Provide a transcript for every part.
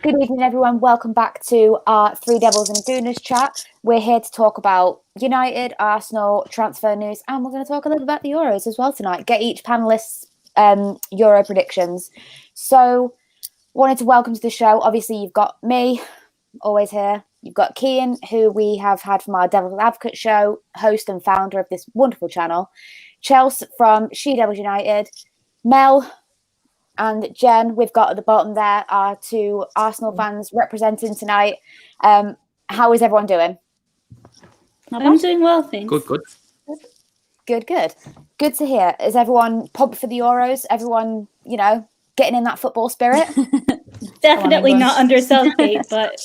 Good evening, everyone. Welcome back to our Three Devils and Gooners chat. We're here to talk about United, Arsenal, transfer news, and we're going to talk a little about the Euros as well tonight. Get each panelist's Euro predictions. So, wanted to welcome to the show. Obviously, you've got me, always here. You've got Cian, who we have had from our Devils Advocate show, host and founder of this wonderful channel. Chelsea from She Devils United. Mel and Jen, we've got at the bottom there, are two Arsenal fans representing tonight. How is everyone doing? I'm doing well, thanks. Good. Good to hear. Is everyone pumped for the Euros? Everyone, getting in that football spirit? Definitely not under Southgate, but...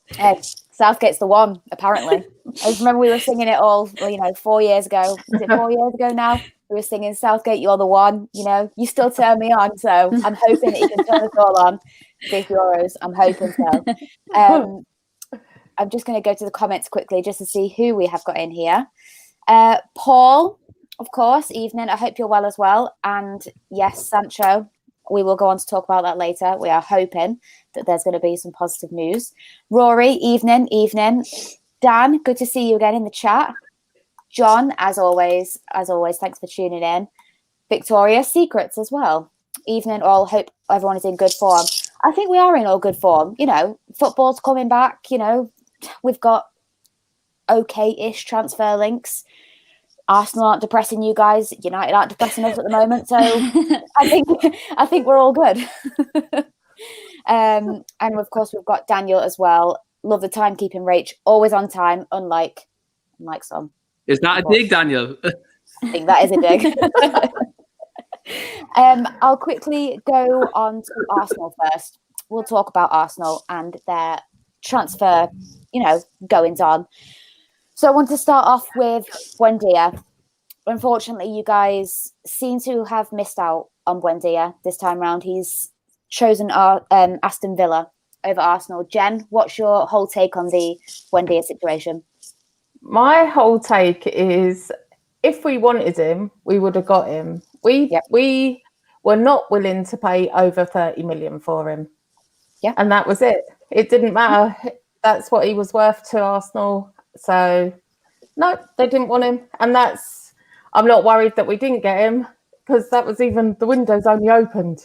Hey, Southgate's the one, apparently. I just remember we were singing it all, 4 years ago. Was it 4 years ago now? We were singing Southgate, you're the one. You still turn me on. So I'm hoping that you can turn us all on this Euros. I'm hoping so. I'm just going to go to the comments quickly just to see who we have got in here. Paul, of course, evening. I hope you're well as well. And yes, Sancho, we will go on to talk about that later. We are hoping that there's going to be some positive news. Rory, evening. Dan, good to see you again in the chat. John, as always, thanks for tuning in. Victoria, secrets as well. Evening all, hope everyone is in good form. I think we are in all good form. Football's coming back. We've got okay-ish transfer links. Arsenal aren't depressing you guys. United aren't depressing us at the moment. So I think we're all good. And of course, we've got Daniel as well. Love the timekeeping, Rach. Always on time, unlike some. Is that a dig, Daniel? I think that is a dig. I'll quickly go on to Arsenal first. We'll talk about Arsenal and their transfer, goings on. So I want to start off with Buendia. Unfortunately, you guys seem to have missed out on Buendia this time round. He's chosen Aston Villa over Arsenal. Jen, what's your whole take on the Buendia situation? My whole take is, if we wanted him, we would have got him. We were not willing to pay over 30 million for him. Yeah. And that was it. It didn't matter. That's what he was worth to Arsenal. So, no, they didn't want him. And I'm not worried that we didn't get him, because that was even, the window's only opened.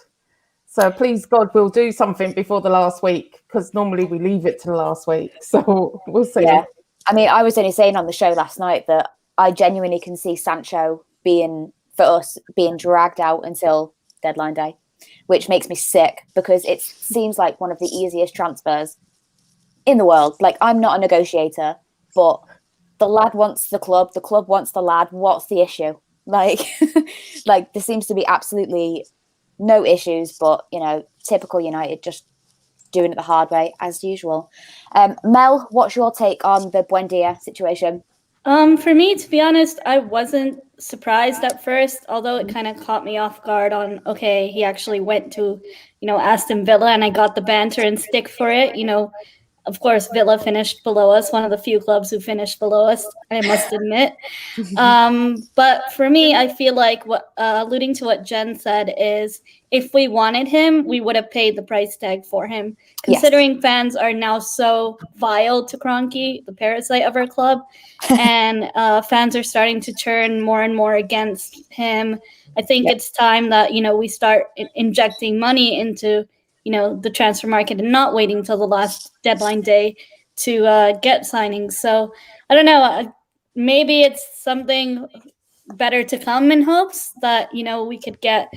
So please, God, we'll do something before the last week, because normally we leave it to the last week. So we'll see. Yeah. I mean, I was only saying on the show last night that I genuinely can see Sancho being dragged out until deadline day, which makes me sick, because it seems like one of the easiest transfers in the world. Like, I'm not a negotiator, but the lad wants the club wants the lad. What's the issue? Like, there seems to be absolutely no issues, but, typical United, just doing it the hard way as usual. Mel, what's your take on the Buendia situation? For me, to be honest, I wasn't surprised at first, although it kind of caught me off guard on, okay, he actually went to, Aston Villa, and I got the banter and stick for it. Of course, Villa finished below us, one of the few clubs who finished below us, I must admit. But for me, I feel like alluding to what Jen said is, if we wanted him, we would have paid the price tag for him. Considering fans are now so vile to Kroenke, the parasite of our club, and fans are starting to turn more and more against him, I think it's time that, we start injecting money into the transfer market and not waiting till the last deadline day to get signings. So I don't know, maybe it's something better to come in hopes that, we could get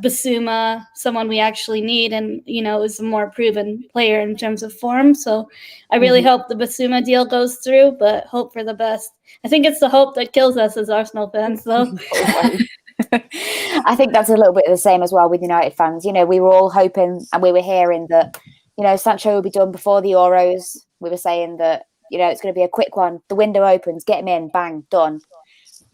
Basuma, someone we actually need, and, is a more proven player in terms of form. So I really hope the Basuma deal goes through, but hope for the best. I think it's the hope that kills us as Arsenal fans, though. I think that's a little bit of the same as well with United fans. We were all hoping, and we were hearing that, Sancho will be done before the Euros. We were saying that, it's going to be a quick one. The window opens, get him in, bang, done.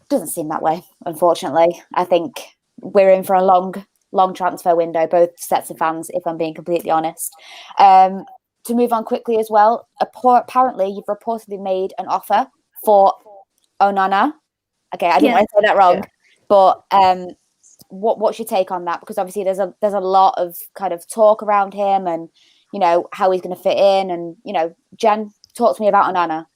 Doesn't seem that way, unfortunately. I think we're in for a long transfer window, both sets of fans, if I'm being completely honest. To move on quickly as well, apparently you've reportedly made an offer for Onana. Okay, I didn't want to say that wrong. But what's your take on that? Because obviously there's a lot of kind of talk around him, and how he's going to fit in, and Jen, talk to me about Onana.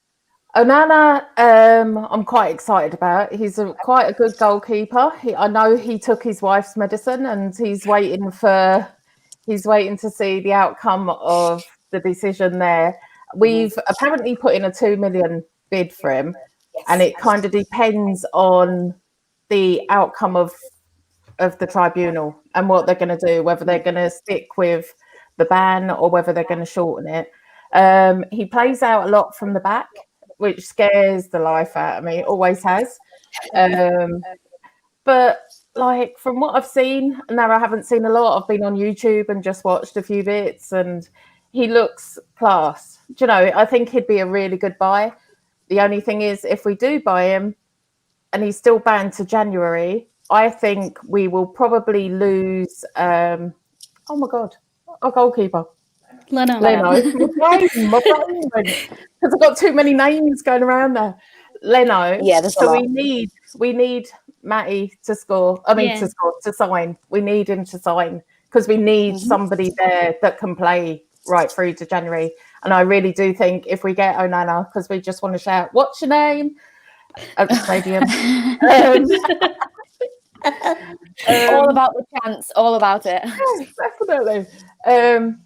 Onana, I'm quite excited about. He's quite a good goalkeeper. I know he took his wife's medicine, and he's waiting to see the outcome of the decision there. We've apparently put in a 2 million bid for him, and it kind of depends on the outcome of the tribunal and what they're going to do, whether they're going to stick with the ban or whether they're going to shorten it. He plays out a lot from the back, which scares the life out of me. It always has. But like from what I've seen, now I haven't seen a lot. I've been on YouTube and just watched a few bits, and he looks class. Do you know, I think he'd be a really good buy. The only thing is, if we do buy him and he's still banned to January, I think we will probably lose. Oh my God, our goalkeeper. Leno. My brain because I've got too many names going around there. Leno. Yeah, there's so we need Matty to score. To sign. We need him to sign because we need somebody there that can play right through to January. And I really do think if we get Onana, because we just want to shout, "What's your name?" at the stadium. All about the chance, all about it. Yes, definitely.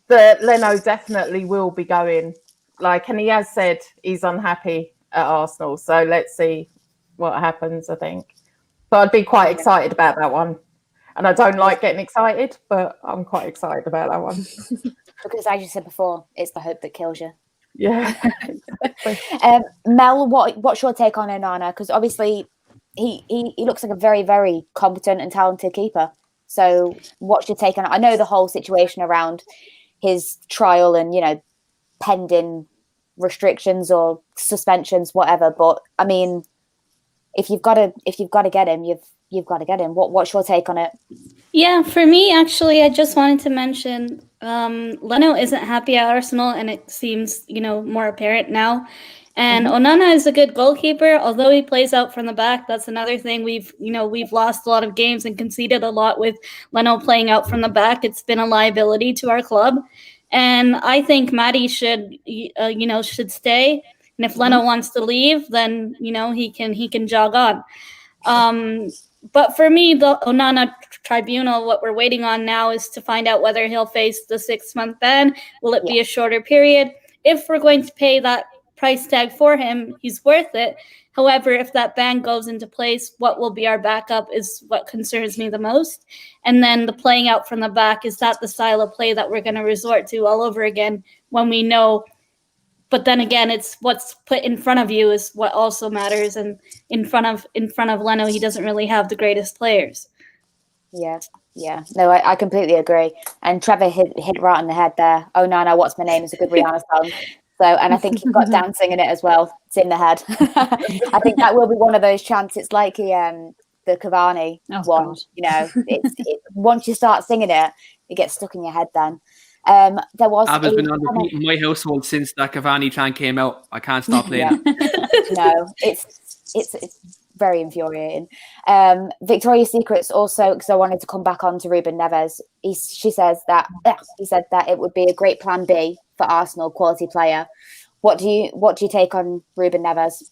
But Leno definitely will be going. And he has said he's unhappy at Arsenal. So let's see what happens, I think. But I'd be quite excited about that one. And I don't like getting excited, but I'm quite excited about that one. Because as you said before, it's the hope that kills you. Yeah. Mel, what's your take on Onana? Because obviously he looks like a very, very competent and talented keeper. So what's your take on it? I know the whole situation around his trial and, pending restrictions or suspensions, whatever. But I mean, if you've got to get him, you've got to get him. What's your take on it? Yeah, for me, actually, I just wanted to mention Leno isn't happy at Arsenal, and it seems, more apparent now. And Onana is a good goalkeeper, although he plays out from the back. That's another thing. We've lost a lot of games and conceded a lot with Leno playing out from the back. It's been a liability to our club. And I think Matty should stay. And if Leno wants to leave, then, he can jog on. But for me, the Onana tribunal, what we're waiting on now is to find out whether he'll face the 6-month ban. Will it be a shorter period? If we're going to pay that price tag for him, he's worth it. However, if that ban goes into place, what will be our backup is what concerns me the most. And then the playing out from the back, is that the style of play that we're going to resort to all over again when we know? But then again, it's what's put in front of you is what also matters. And in front of Leno, he doesn't really have the greatest players. Yeah. No, I completely agree. And Trevor hit right on the head there. Oh, no, what's my name is a good Rihanna song. So, and I think he's got dancing in it as well. It's in the head. I think that will be one of those chants. It's like the Cavani one. God. Once you start singing it, it gets stuck in your head then. There was I've been on repeat in my household since that Cavani chant came out. I can't stop playing it. No, it's very infuriating. Victoria's Secret's also, because I wanted to come back on to Ruben Neves. He said that it would be a great plan B for Arsenal, quality player. What do you take on Ruben Neves?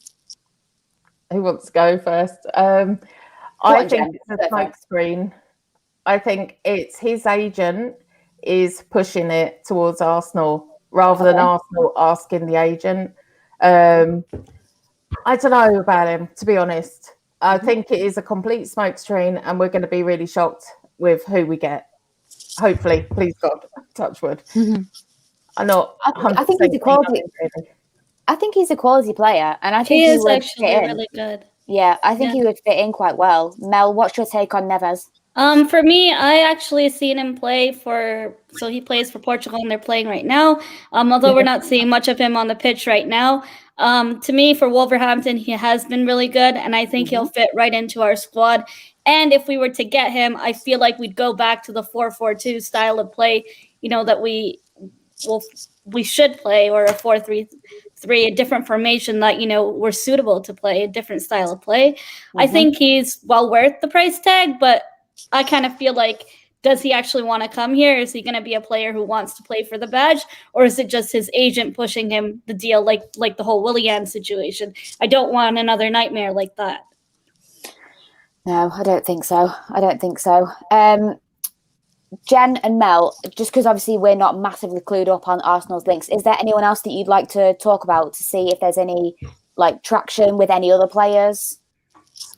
Who wants to go first? I think it's a smoke screen. I think it's his agent is pushing it towards Arsenal rather than Arsenal asking the agent. I don't know about him, to be honest. I think it is a complete smokescreen, and we're going to be really shocked with who we get. Hopefully, please God, touch wood. I'm not. I think he's a quality. I think he's a quality player, and I think he is actually really good. Yeah, I think he would fit in quite well. Mel, what's your take on Neves? For me, I actually seen him play so he plays for Portugal, and they're playing right now. Although we're not seeing much of him on the pitch right now. To me, for Wolverhampton, he has been really good, and I think he'll fit right into our squad. And if we were to get him, I feel like we'd go back to the 4-4-2 style of play, that we should play, or a 4-3-3, a different formation that, we're suitable to play, a different style of play. I think he's well worth the price tag, but I kind of feel like, does he actually want to come here? Is he going to be a player who wants to play for the badge? Or is it just his agent pushing him the deal, like the whole Willian situation? I don't want another nightmare like that. No, I don't think so. Jen and Mel, just because obviously we're not massively clued up on Arsenal's links, is there anyone else that you'd like to talk about to see if there's any like traction with any other players?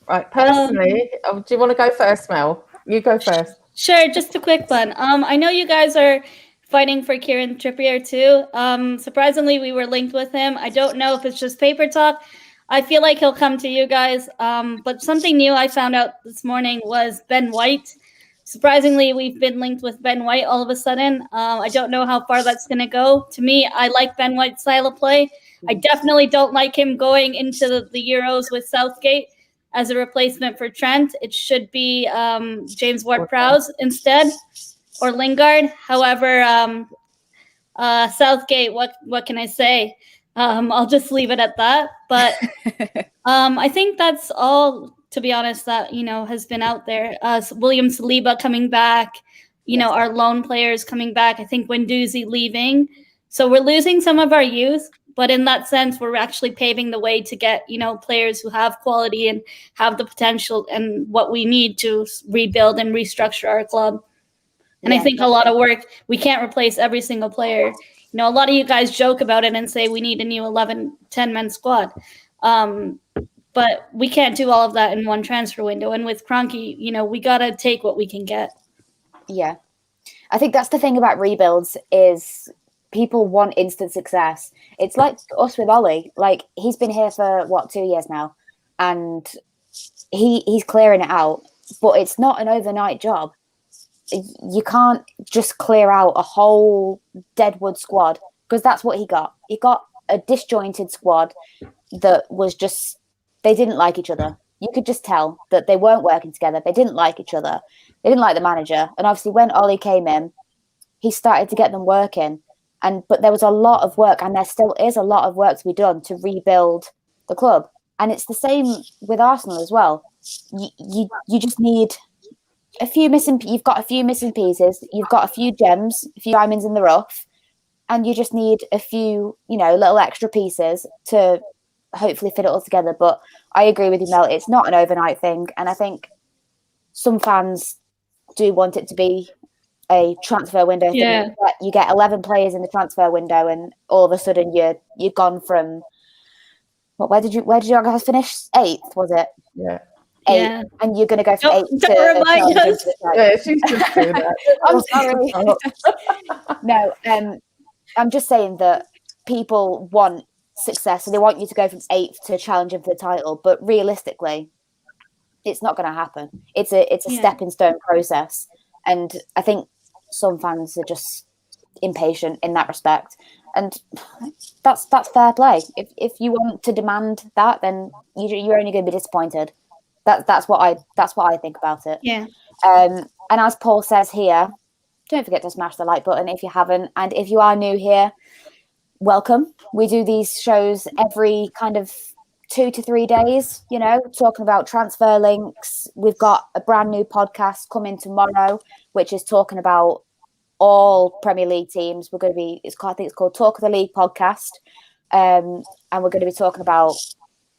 Right, personally, do you want to go first, Mel? You go first. Sure, just a quick one. I know you guys are fighting for Kieran Trippier too. Surprisingly, we were linked with him. I don't know if it's just paper talk. I feel like he'll come to you guys. But something new I found out this morning was Ben White. Surprisingly, we've been linked with Ben White all of a sudden. I don't know how far that's going to go. To me, I like Ben White's style of play. I definitely don't like him going into the Euros with Southgate as a replacement for Trent. It should be James Ward-Prowse instead, or Lingard. However, Southgate, what can I say? I'll just leave it at that. But I think that's all, to be honest, that, has been out there. William Saliba coming back, our lone players coming back. I think Guendouzi leaving. So we're losing some of our youth, but in that sense, we're actually paving the way to get, players who have quality and have the potential and what we need to rebuild and restructure our club. And I think a lot of work, we can't replace every single player. A lot of you guys joke about it and say we need a new 11, 10-man squad. But we can't do all of that in one transfer window. And with Kroenke, we got to take what we can get. Yeah. I think that's the thing about rebuilds is people want instant success. It's like us with Ollie. Like, he's been here for, 2 years now? And he's clearing it out. But it's not an overnight job. You can't just clear out a whole deadwood squad, because that's what he got. He got a disjointed squad that was just, they didn't like each other. You could just tell that they weren't working together. They didn't like each other. They didn't like the manager. And obviously when Ollie came in, he started to get them working. But there was a lot of work, and there still is a lot of work to be done to rebuild the club. And it's the same with Arsenal as well. You just need a few missing. You've got a few missing pieces. You've got a few gems, a few diamonds in the rough, and you just need a few, little extra pieces to hopefully fit it all together. But I agree with you, Mel. It's not an overnight thing, and I think some fans do want it to be a transfer window. Yeah. You get 11 players in the transfer window, and all of a sudden you've gone from where did you guys finish? 8th, was it? Yeah. 8, Yeah. and you're going to go from 8 don't to remind us. Yeah, she's just doing that. I'm sorry. No, I'm just saying that people want success, and they want you to go from 8th to challenging for the title. But realistically, it's not going to happen. It's a stepping stone process, and I think some fans are just impatient in that respect, and that's fair play. If you want to demand that, then you're only going to be disappointed. That's what I think about it. Yeah. And as Paul says here, don't forget to smash the like button if you haven't, and if you are new here, welcome. We do these shows every kind of 2 to 3 days, talking about transfer links. We've got a brand new podcast coming tomorrow, which is talking about all Premier League teams. We're going to be, I think it's called Talk of the League podcast. And we're going to be talking about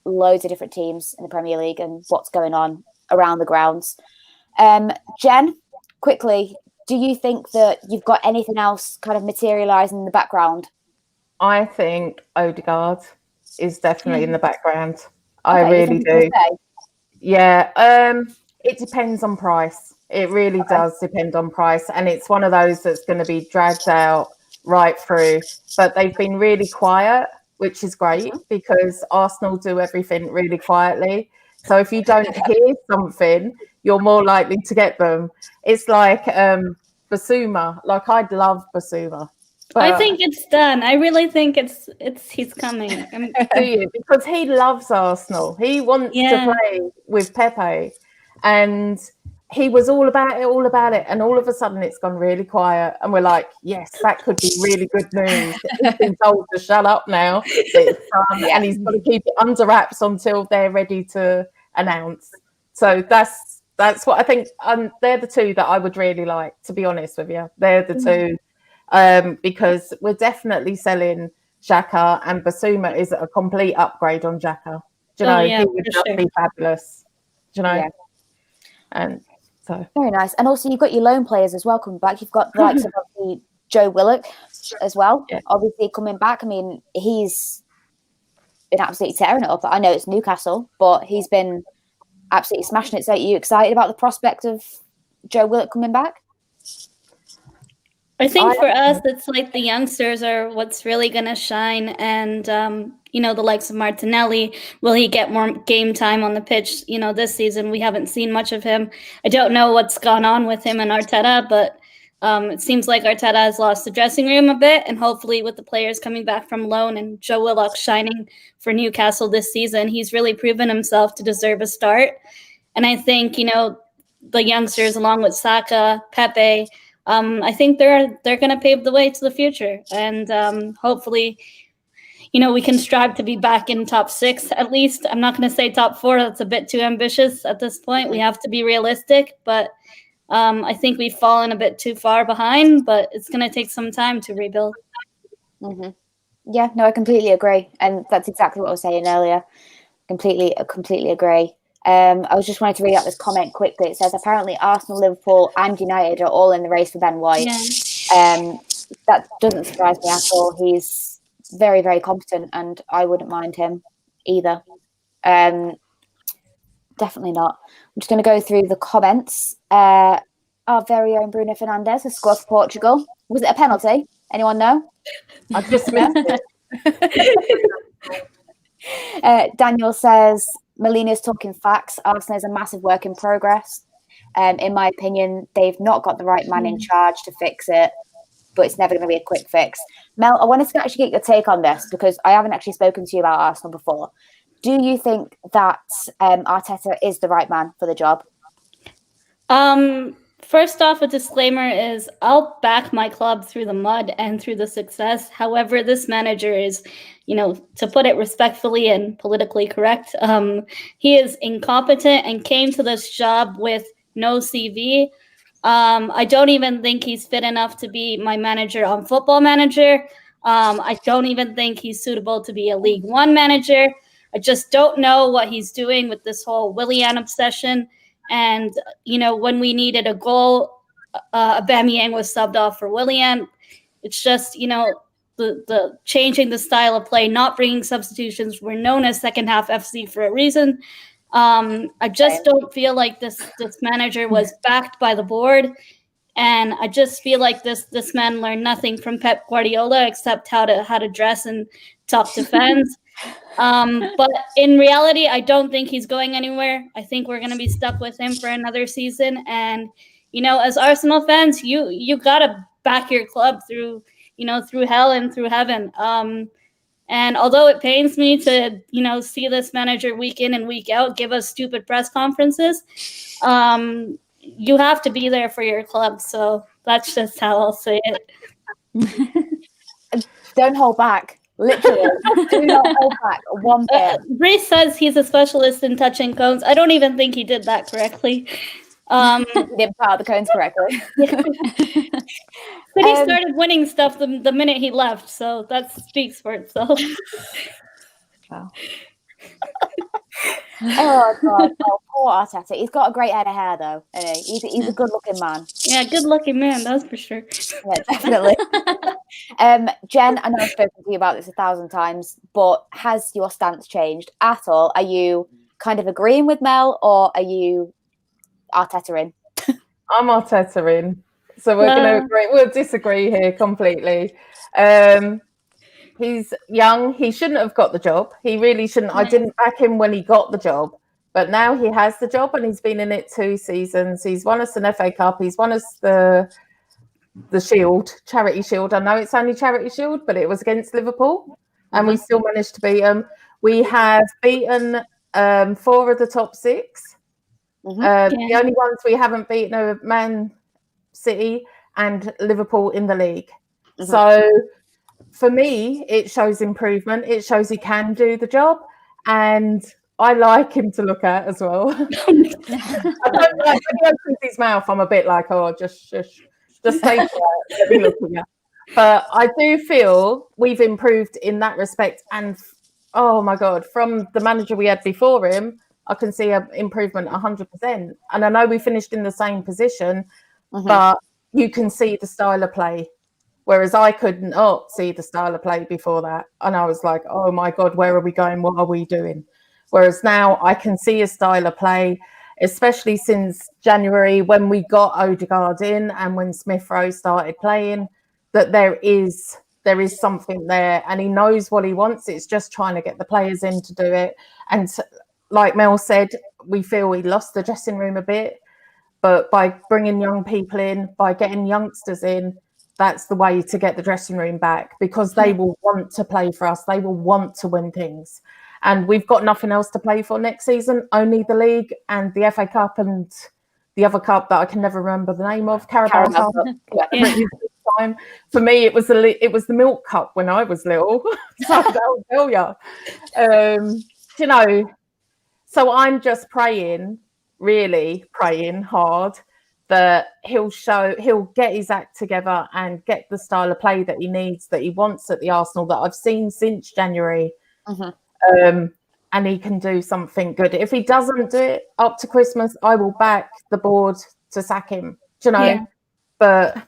loads of different teams in the Premier League and what's going on around the grounds. Jen, quickly, do you think that you've got anything else kind of materialising in the background? I think Odegaard is definitely in the background. I really do. Yeah. It depends on price. It really does depend on price. And it's one of those that's going to be dragged out right through. But they've been really quiet, which is great because Arsenal do everything really quietly. So if you don't hear something, you're more likely to get them. It's like Basuma. Like, I'd love Basuma. I think it's done. I really think he's coming. Do you? Because he loves Arsenal. He wants to play with Pepe. And he was all about it. And all of a sudden it's gone really quiet. And we're like, yes, that could be really good news. He's been told to shut up now. And he's got to keep it under wraps until they're ready to announce. So that's That's what I think. They're the two that I would really like, to be honest with you. They're the two, because we're definitely selling Xhaka, and Basuma is a complete upgrade on Xhaka. Do you know, he would just be fabulous. Do you know? Yeah. And so very nice. And also, you've got your loan players as well coming back. You've got the likes of obviously Joe Willock as well, obviously coming back. I mean, he's been absolutely tearing it up. I know it's Newcastle, but he's been absolutely smashing it. So, are you excited about the prospect of Joe Willock coming back? I think for us, it's like the youngsters are what's really going to shine. And, the likes of Martinelli, will he get more game time on the pitch? This season, we haven't seen much of him. I don't know what's gone on with him and Arteta, but it seems like Arteta has lost the dressing room a bit. And hopefully with the players coming back from loan and Joe Willock shining for Newcastle this season, he's really proven himself to deserve a start. And I think, the youngsters, along with Saka, Pepe, I think they're going to pave the way to the future, and hopefully, we can strive to be back in top 6 at least. I'm not going to say top 4; that's a bit too ambitious at this point. We have to be realistic, but I think we've fallen a bit too far behind. But it's going to take some time to rebuild. Mm-hmm. Yeah, no, I completely agree, and that's exactly what I was saying earlier. Completely agree. I was just wanting to read out this comment quickly. It says, apparently Arsenal, Liverpool and United are all in the race for Ben White. Yeah. That doesn't surprise me at all. He's very, very competent, and I wouldn't mind him either. Definitely not. I'm just going to go through the comments. Our very own Bruno Fernandes has scored for Portugal. Was it a penalty? Anyone know? I just missed it. Daniel says, Molina's talking facts. Arsenal is a massive work in progress. In my opinion, they've not got the right man in charge to fix it, but it's never going to be a quick fix. Mel, I wanted to actually get your take on this because I haven't actually spoken to you about Arsenal before. Do you think that Arteta is the right man for the job? First off, a disclaimer is I'll back my club through the mud and through the success. However, this manager is, to put it respectfully and politically correct, he is incompetent and came to this job with no CV. I don't even think he's fit enough to be my manager on Football Manager. I don't even think he's suitable to be a League One manager. I just don't know what he's doing with this whole Willian obsession. And, when we needed a goal, Aubameyang was subbed off for Willian. It's just, the changing the style of play, not bringing substitutions. We're known as second half FC for a reason. I just don't feel like this manager was backed by the board. And I just feel like this man learned nothing from Pep Guardiola except how to dress and talk to fans. But in reality, I don't think he's going anywhere. I think we're going to be stuck with him for another season. And, as Arsenal fans, you got to back your club through hell and through heaven. And although it pains me to, see this manager week in and week out give us stupid press conferences, you have to be there for your club. So that's just how I'll say it. Don't hold back. Literally, do not hold back one bit. Rach says he's a specialist in touching cones. I don't even think he did that correctly. He didn't part the cones correctly. But he started winning stuff the minute he left, so that speaks for itself. Wow. Oh God! Oh, poor Arteta. He's got a great head of hair, though. He's a good-looking man. Yeah, good-looking man. That's for sure. Yeah, definitely. Jen, I know I've spoken to you about this 1,000 times, but has your stance changed at all? Are you kind of agreeing with Mel, or are you Arteta in? I'm Arteta in. So we're going to agree. We'll disagree here completely. He's young. He shouldn't have got the job. He really shouldn't. I didn't back him when he got the job. But now he has the job and he's been in it 2 seasons. He's won us an FA Cup. He's won us the Shield, Charity Shield. I know it's only Charity Shield, but it was against Liverpool. And we still managed to beat them. We have beaten 4 of the top 6. The only ones we haven't beaten are Man City and Liverpool in the league. So for me, it shows improvement. It shows he can do the job. And I like him to look at as well. I don't like when he opens his mouth. I'm a bit like, oh, just shush, just stay quiet. Let me look at you. But I do feel we've improved in that respect. And oh my God, from the manager we had before him, I can see an improvement 100%. And I know we finished in the same position, but you can see the style of play. Whereas I could not see the style of play before that. And I was like, oh my God, where are we going? What are we doing? Whereas now I can see a style of play, especially since January when we got Odegaard in and when Smith Rowe started playing, that there is something there and he knows what he wants. It's just trying to get the players in to do it. And like Mel said, we feel we lost the dressing room a bit. But by bringing young people in, by getting youngsters in, that's the way to get the dressing room back, because they will want to play for us. They will want to win things. And we've got nothing else to play for next season, only the league and the FA Cup and the other cup that I can never remember the name of, Carabao Cup. Time. For me, it was the Milk Cup when I was little. So that'll tell you. You know, so I'm just praying, really praying hard that he'll get his act together and get the style of play that he needs, that he wants at the Arsenal, that I've seen since January. And he can do something good. If he doesn't do it up to Christmas, I will back the board to sack him. Do you know? Yeah. But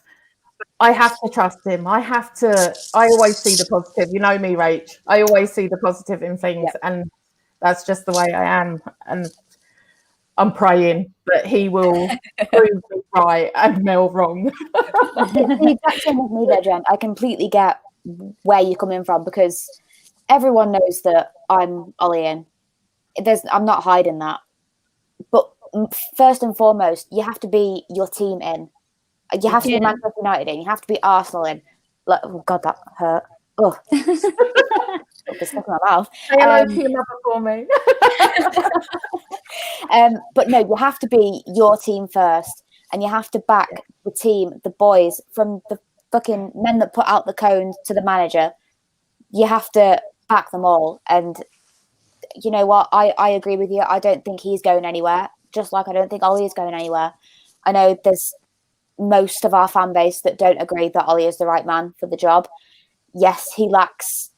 I have to trust him. I always see the positive. You know me, Rach. I always see the positive in things, and that's just the way I am. And I'm praying that he will prove me right and Mel wrong. The exact same with me there, Jen. I completely get where you're coming from, because everyone knows that I'm Ollie in. I'm not hiding that. But first and foremost, you have to be your team in. You have to be Manchester United in. You have to be Arsenal in. Like, oh God, that hurt. Oh, it's stuck in my mouth. Say hello to your mother for me. But no, you have to be your team first, and you have to back the team, the boys, from the fucking men that put out the cones to the manager. You have to back them all. And you know what? I agree with you. I don't think he's going anywhere, just like I don't think Ollie is going anywhere. I know there's most of our fan base that don't agree that Ollie is the right man for the job. Yes, he lacks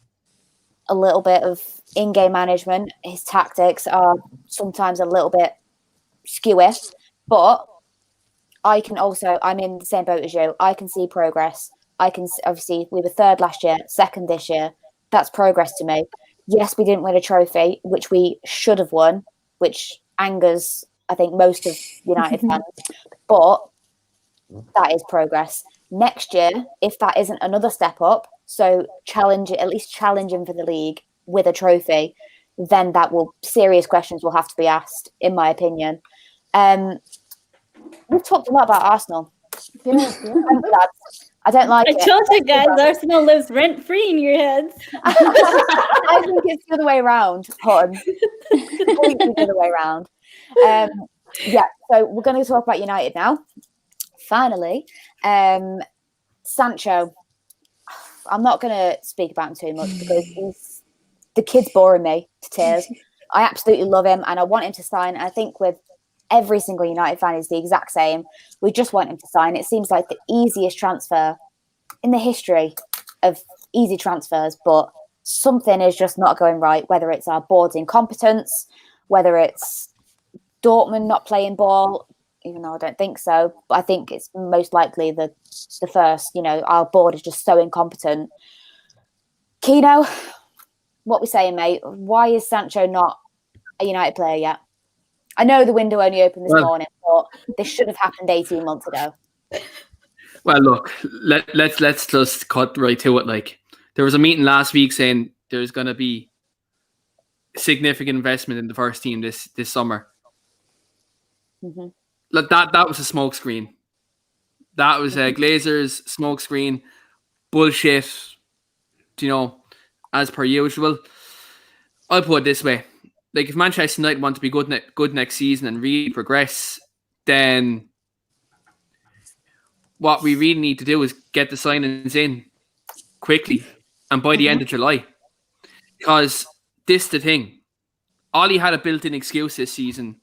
a little bit of in-game management. His tactics are sometimes a little bit skewy, but I'm in the same boat as you. I can see progress. Obviously, we were third last year, second this year. That's progress to me. Yes, we didn't win a trophy, which we should have won, which angers, I think, most of United fans. But that is progress. Next year, if that isn't another step up, so at least challenging for the league with a trophy, then serious questions will have to be asked, in my opinion. We've talked a lot about Arsenal. I don't like it. I told you guys, Arsenal lives rent-free in your heads. I think it's the other way around, hon. Completely the other way around. So we're going to talk about United now. Finally, Sancho. I'm not going to speak about him too much because the kid's boring me to tears. I absolutely love him and I want him to sign. I think with every single United fan is the exact same. We just want him to sign. It seems like the easiest transfer in the history of easy transfers, but something is just not going right, whether it's our board's incompetence, whether it's Dortmund not playing ball, even though I don't think so. But I think it's most likely the first, our board is just so incompetent. Keno, what we saying, mate? Why is Sancho not a United player yet? I know the window only opened this morning, but this should have happened 18 months ago. Well, look, let's just cut right to it. Like, there was a meeting last week saying there's going to be significant investment in the first team this summer. Mm-hmm. That was a smokescreen. That was a Glazers smokescreen. Bullshit, as per usual. I'll put it this way. Like, if Manchester United want to be good next season and really progress, then what we really need to do is get the signings in quickly and by the end of July. Because this is the thing. Ollie had a built-in excuse this season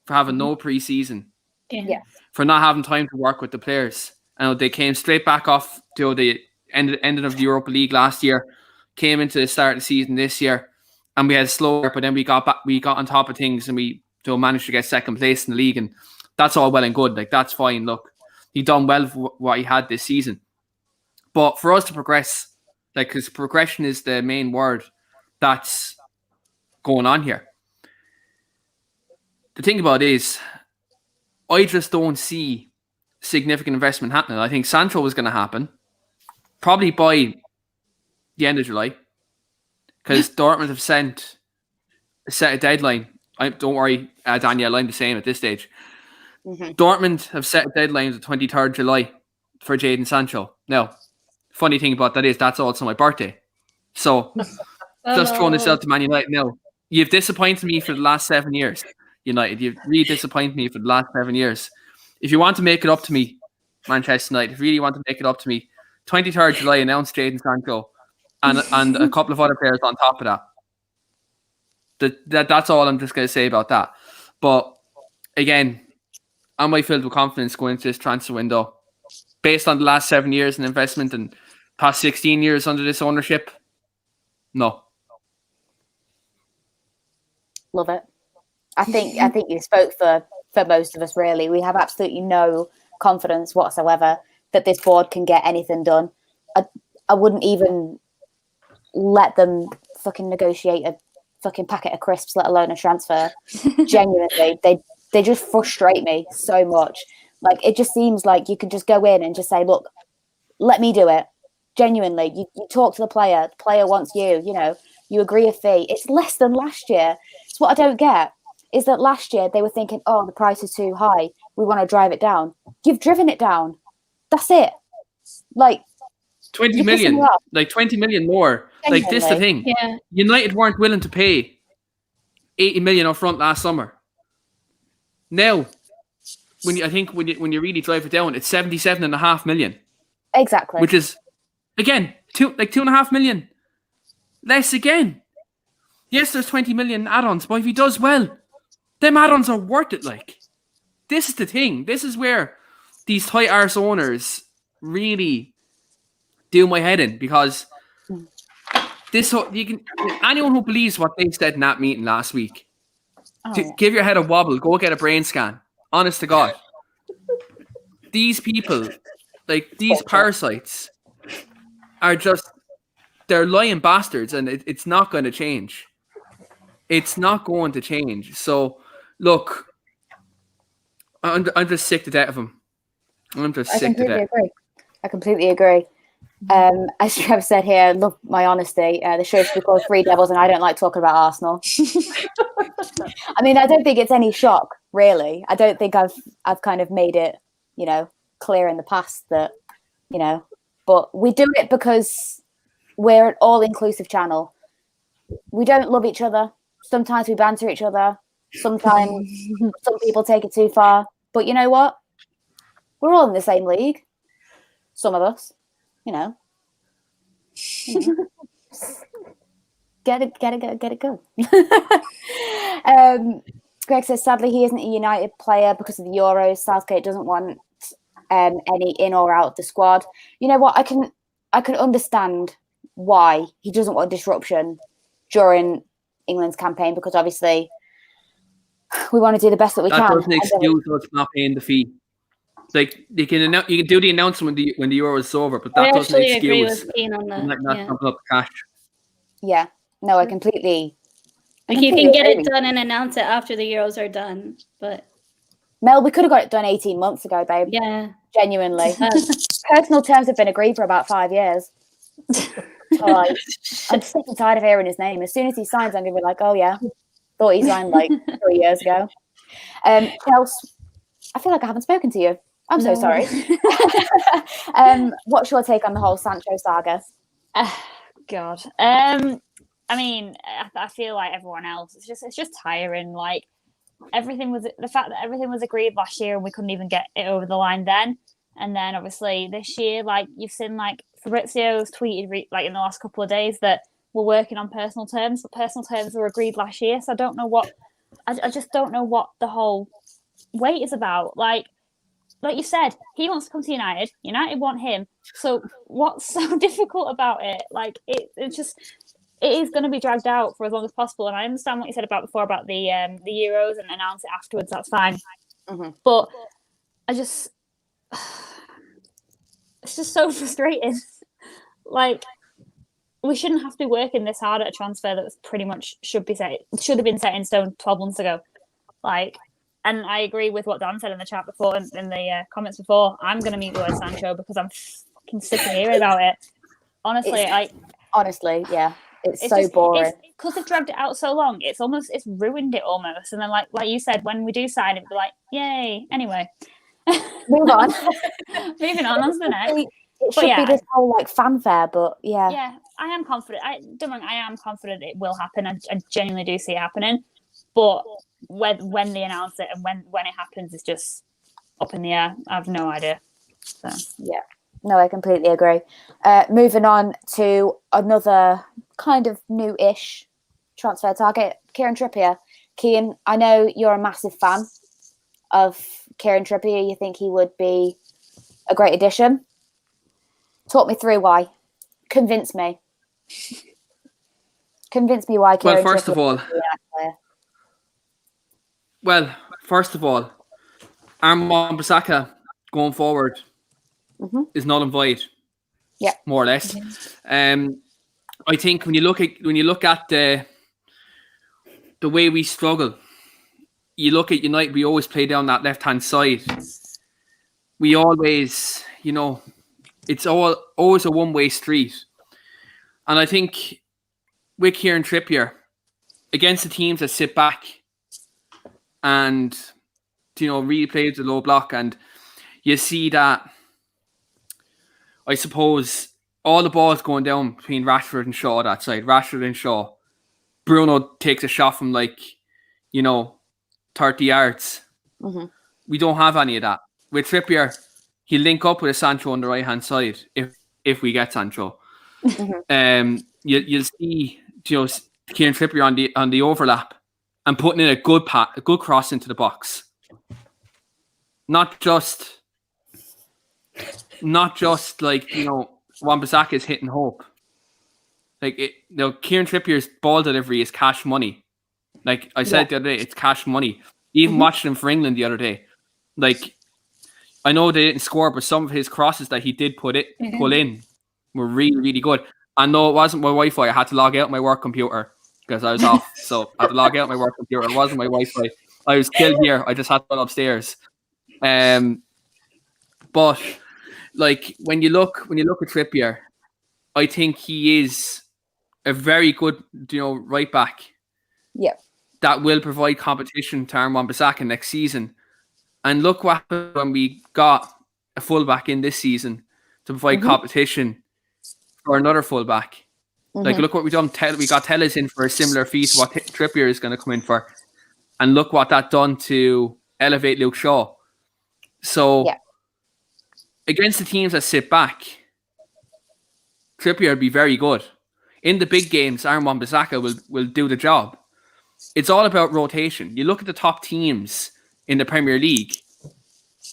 for having no pre-season, Yeah. for not having time to work with the players. And they came straight back off to the ending of the Europa League last year, came into the start of the season this year, and we had slower, but then we got on top of things, and we managed to get second place in the league, and that's all well and good. Like, that's fine. Look, he done well for what he had this season. But for us to progress, like, because progression is the main word that's going on here. The thing about it is, I just don't see significant investment happening. I think Sancho was going to happen probably by the end of July, because Dortmund have set a deadline. Don't worry, Danielle, I'm the same at this stage. Mhm. Dortmund have set a deadline of the 23rd July for Jadon Sancho. Now, funny thing about that is that's also my birthday. So, just throwing this out to Man United now. You've disappointed me for the last 7 years, United. You've really disappointed me for the last 7 years. If you want to make it up to me, Manchester United, if you really want to make it up to me, 23rd July, announce Jadon Sancho and a couple of other players on top of that. That's all I'm just going to say about that. But again, am I filled with confidence going into this transfer window based on the last 7 years in investment and past 16 years under this ownership? No. Love it. I think you spoke for most of us, really. We have absolutely no confidence whatsoever that this board can get anything done. I wouldn't even let them fucking negotiate a fucking packet of crisps, let alone a transfer. Genuinely, they just frustrate me so much. Like, it just seems like you can just go in and just say, look, let me do it. Genuinely, you talk to the player wants you, you agree a fee. It's less than last year. It's what I don't get, is that last year they were thinking, oh, the price is too high, we want to drive it down. You've driven it down. That's it. Like, 20 million, like 20 million more. Genuinely. Like, this is the thing. Yeah. United weren't willing to pay 80 million up front last summer. Now, when you really drive it down, it's 77.5 million. Exactly. Which is, again, 2.5 million less again. Yes, there's 20 million add-ons, but if he does well, them add-ons are worth it. Like, this is the thing. This is where these tight arse owners really do my head in, because anyone who believes what they said in that meeting last week, give your head a wobble, go get a brain scan. Honest to God. These people, like, these parasites are just, they're lying bastards, and it's not going to change. It's not going to change. So, look, I'm just sick to death of them. I'm just sick to death. I completely agree. As Trev said here, love my honesty. The show should be called Three Devils, and I don't like talking about Arsenal. I mean, I don't think it's any shock, really. I don't think I've kind of made it, clear in the past that, but we do it because we're an all-inclusive channel. We don't love each other. Sometimes we banter each other. Sometimes some people take it too far. But you know what? We're all in the same league. Some of us, Get it, go. Greg says, sadly, he isn't a United player because of the Euros. Southgate doesn't want any in or out of the squad. You know what? I can understand why he doesn't want disruption during England's campaign, because obviously we want to do the best that we can. That doesn't excuse us not paying the fee. Like, you can do the announcement when the Euro is over, but that doesn't excuse not pumping up the cash. Yeah, no, I completely. Like, you can get it done and announce it after the Euros are done, but Mel, we could have got it done 18 months ago, babe. Yeah, genuinely. Personal terms have been agreed for about 5 years. So, like, I'm sick and tired of hearing his name. As soon as he signs, I'm gonna be like, oh yeah, thought he signed like 3 years ago. Chelsea, I feel like I haven't spoken to you. I'm so sorry. What's your take on the whole Sancho saga? God. I mean, I feel like everyone else. It's just tiring. Like, the fact that everything was agreed last year and we couldn't even get it over the line then. And then obviously this year, like, you've seen, like, Fabrizio's tweeted like in the last couple of days that were working on personal terms, but personal terms were agreed last year. So I don't know what, I just don't know what the whole wait is about. Like you said, he wants to come to United. United want him. So what's so difficult about it? Like it is going to be dragged out for as long as possible. And I understand what you said about before about the Euros and announce it afterwards. That's fine. Mm-hmm. But I just, it's just so frustrating. Like, we shouldn't have to be working this hard at a transfer that was pretty much should have been set in stone 12 months ago. Like, and I agree with what Dan said in the chat before, in the comments before. I'm going to mute the word Sancho because I'm fucking sick of hearing about it. Honestly, honestly, yeah, it's so boring. Because they've dragged it out so long. It's ruined it almost. And then, like you said, when we do sign it, we're like, yay. Anyway, move on. Moving on to the next. It should be this whole like fanfare, but yeah. Yeah, I am confident. I am confident it will happen. I genuinely do see it happening. But when they announce it and when it happens, it's just up in the air. I have no idea. So yeah, no, I completely agree. Moving on to another kind of new-ish transfer target, Kieran Trippier. Cian, I know you're a massive fan of Kieran Trippier. You think he would be a great addition. Talk me through why. Convince me. Convince me why Kieran Well, first Trippier of all, would be that player. Armand Bissaka going forward is null and void. Yeah, more or less. I think when you look at the way we struggle, you look at United. We always play down that left hand side. We always, it's always a one way street. And I think with Kieran Trippier against the teams that sit back and really play the low block, and you see that, I suppose, all the balls going down between Rashford and Shaw that side. Rashford and Shaw. Bruno takes a shot from 30 yards. Mm-hmm. We don't have any of that. With Trippier, he'll link up with a Sancho on the right hand side if we get Sancho. Mm-hmm. You'll see Kieran Trippier on the overlap and putting in a good cross into the box. Not just Wan-Bissaka is hitting hope. Kieran Trippier's ball delivery is cash money. Like I said the other day, it's cash money. Even watching him for England the other day, I know they didn't score, but some of his crosses that he did pull in were really, really good. And no, it wasn't my Wi-Fi. I had to log out my work computer because I was off. So I had to log out my work computer. It wasn't my Wi-Fi. I was killed here. I just had to run upstairs. But when you look at Trippier, I think he is a very good, right back. Yeah. That will provide competition to Armand Bissaka next season. And look what happened when we got a fullback in this season to provide competition for another fullback. Look what we've done. We got Telles in for a similar fee to what Trippier is going to come in for. And look what that done to elevate Luke Shaw. So against the teams that sit back, Trippier would be very good. In the big games, Armand Bissaka will do the job. It's all about rotation. You look at the top teams in the Premier League.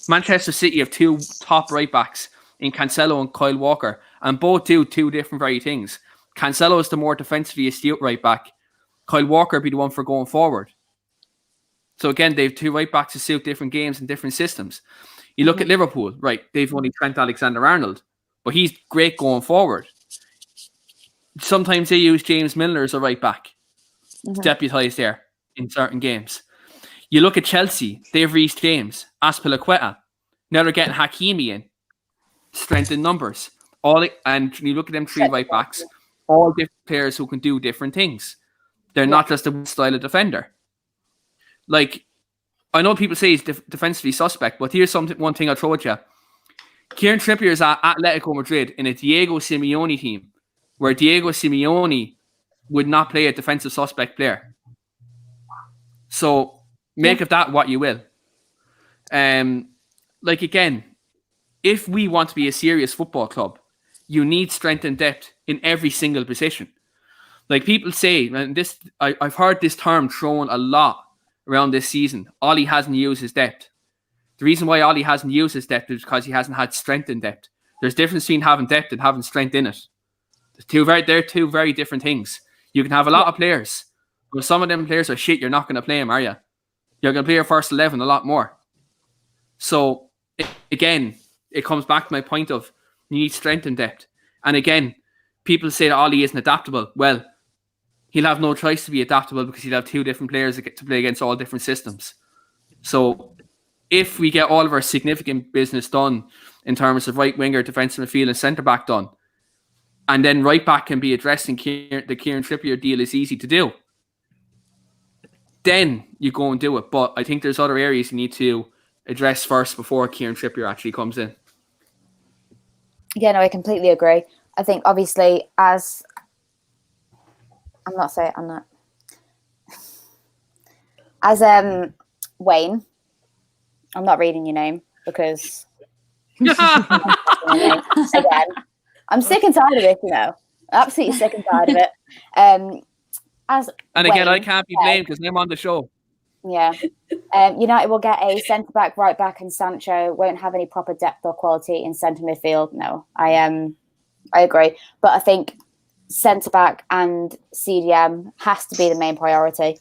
Manchester City have two top right backs in Cancelo and Kyle Walker, and both do two different very things. Cancelo is the more defensively astute right back. Kyle Walker be the one for going forward. So again, they have two right backs to suit different games and different systems. You look at Liverpool, right? They've only Trent Alexander-Arnold, but he's great going forward. Sometimes they use James Milner as a right back to deputise there in certain games. You look at Chelsea, they have Reece James, Azpilicueta. Now they're getting Hakimi in. Strength in numbers. And you look at them three right backs, all different players who can do different things. They're not just a style of defender. I know people say he's defensively suspect, but here's one thing I'll throw at you. Kieran Trippier is at Atletico Madrid in a Diego Simeone team, where Diego Simeone would not play a defensive suspect player. So make of that what you will. Again, if we want to be a serious football club, you need strength and depth in every single position. Like people say, and this I've heard this term thrown a lot around this season. Ollie hasn't used his depth. The reason why Ollie hasn't used his depth is because he hasn't had strength in depth. There's a difference between having depth and having strength in it. They're two very different things. You can have a lot of players, but some of them players are shit. You're not going to play them, are you? You're going to play your first 11 a lot more. So again, it comes back to my point of you need strength and depth. And again, people say that Ollie isn't adaptable. Well, he'll have no choice to be adaptable because he'll have two different players to play against all different systems. So if we get all of our significant business done in terms of right winger, defensive midfield, and centre back done, and then right back can be addressed in the Kieran Trippier deal is easy to do, then you go and do it. But I think there's other areas you need to address first before Kieran Trippier actually comes in. Yeah, no, I completely agree. I think obviously as Wayne, I'm not reading your name because again, I'm sick and tired of it, absolutely sick and tired of it. Again, I can't be blamed because I'm on the show. Yeah. United will get a centre back, right back, and Sancho won't have any proper depth or quality in centre midfield. No, I agree, but I think centre back and CDM has to be the main priority.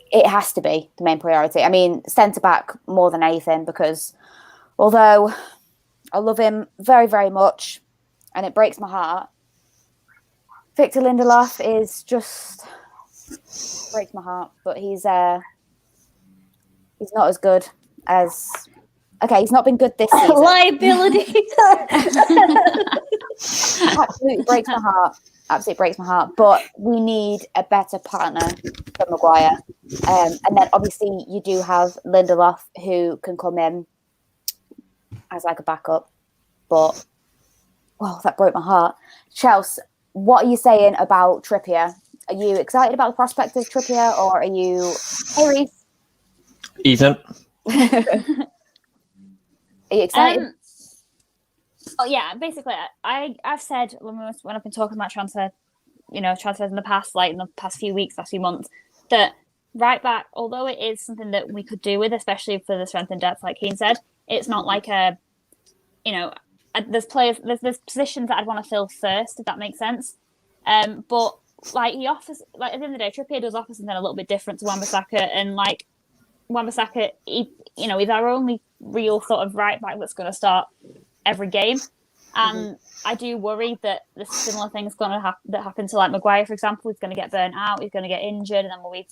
It has to be the main priority. I mean, centre back more than anything, because although I love him very, very much, and it breaks my heart, Victor Lindelof is just breaks my heart. But he's not as good as. Okay, he's not been good this season. Liability. Absolutely breaks my heart. Absolutely breaks my heart. But we need a better partner for Maguire. And then obviously you do have Lindelof who can come in as like a backup. But that broke my heart. Chelsea, what are you saying about Trippier? Are you excited about the prospect of Trippier, or are you Reece? Ethan. Are you excited? Basically, I've said when I've been talking about transfers in the past, like in the past few weeks, last few months, that right back, although it is something that we could do with, especially for the strength and depth, like Keane said, it's not like there's positions that I'd want to fill first, if that makes sense. But like he offers, like at the end of the day, Trippier does offer something a little bit different to Wan-Bissaka, and like Wan-Bissaka, he's our only real sort of right back that's going to start every game, and I do worry that the similar thing's going to happen to like Maguire, for example. He's going to get burnt out, he's going to get injured, and then we'll be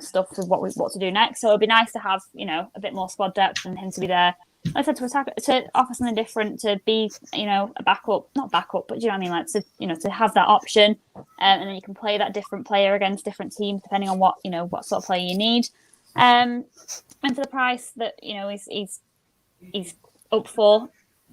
stuff with what to do next. So it'd be nice to have a bit more squad depth and him to be there. Like I said, to offer something different, to be a backup, not backup, but do you know what I mean? Like to have that option, and then you can play that different player against different teams depending on what sort of player you need. And for the price that he's up for,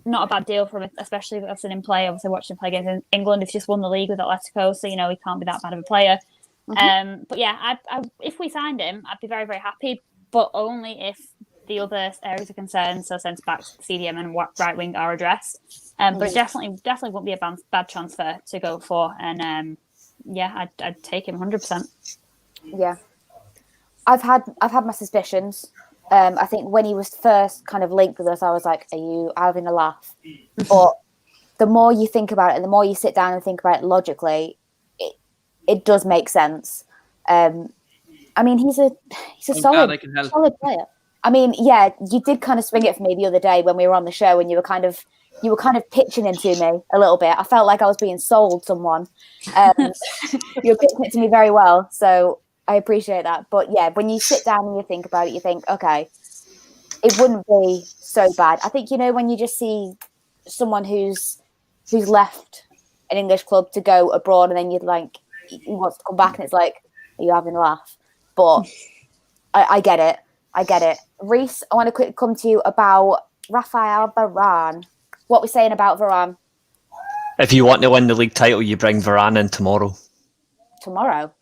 not a bad deal for him, especially if I've seen him play. Obviously, watched him play against England. He's just won the league with Atletico, so he can't be that bad of a player. But yeah, if we signed him, I'd be very, very happy, but only if the other areas of concern, so centre backs, CDM, and right wing, are addressed. But it definitely won't be a bad transfer to go for, and I'd take him 100%. Yeah, I've had my suspicions. I think when he was first kind of linked with us, I was like, are you having a laugh? But the more you think about it and the more you sit down and think about it logically, it does make sense. I mean, he's a solid player. I mean, yeah, you did kind of swing it for me the other day when we were on the show, and you were kind of pitching it to me a little bit. I felt like I was being sold someone. You were pitching it to me very well, so I appreciate that. But yeah, when you sit down and you think about it, you think, okay, it wouldn't be so bad. I think, when you just see someone who's left an English club to go abroad, and then you'd like, he wants to come back, and it's like, are you having a laugh? But I get it. Reece, I want to quickly come to you about Rafael Varane. What we're saying about Varane? If you want to win the league title, you bring Varane in tomorrow. Tomorrow?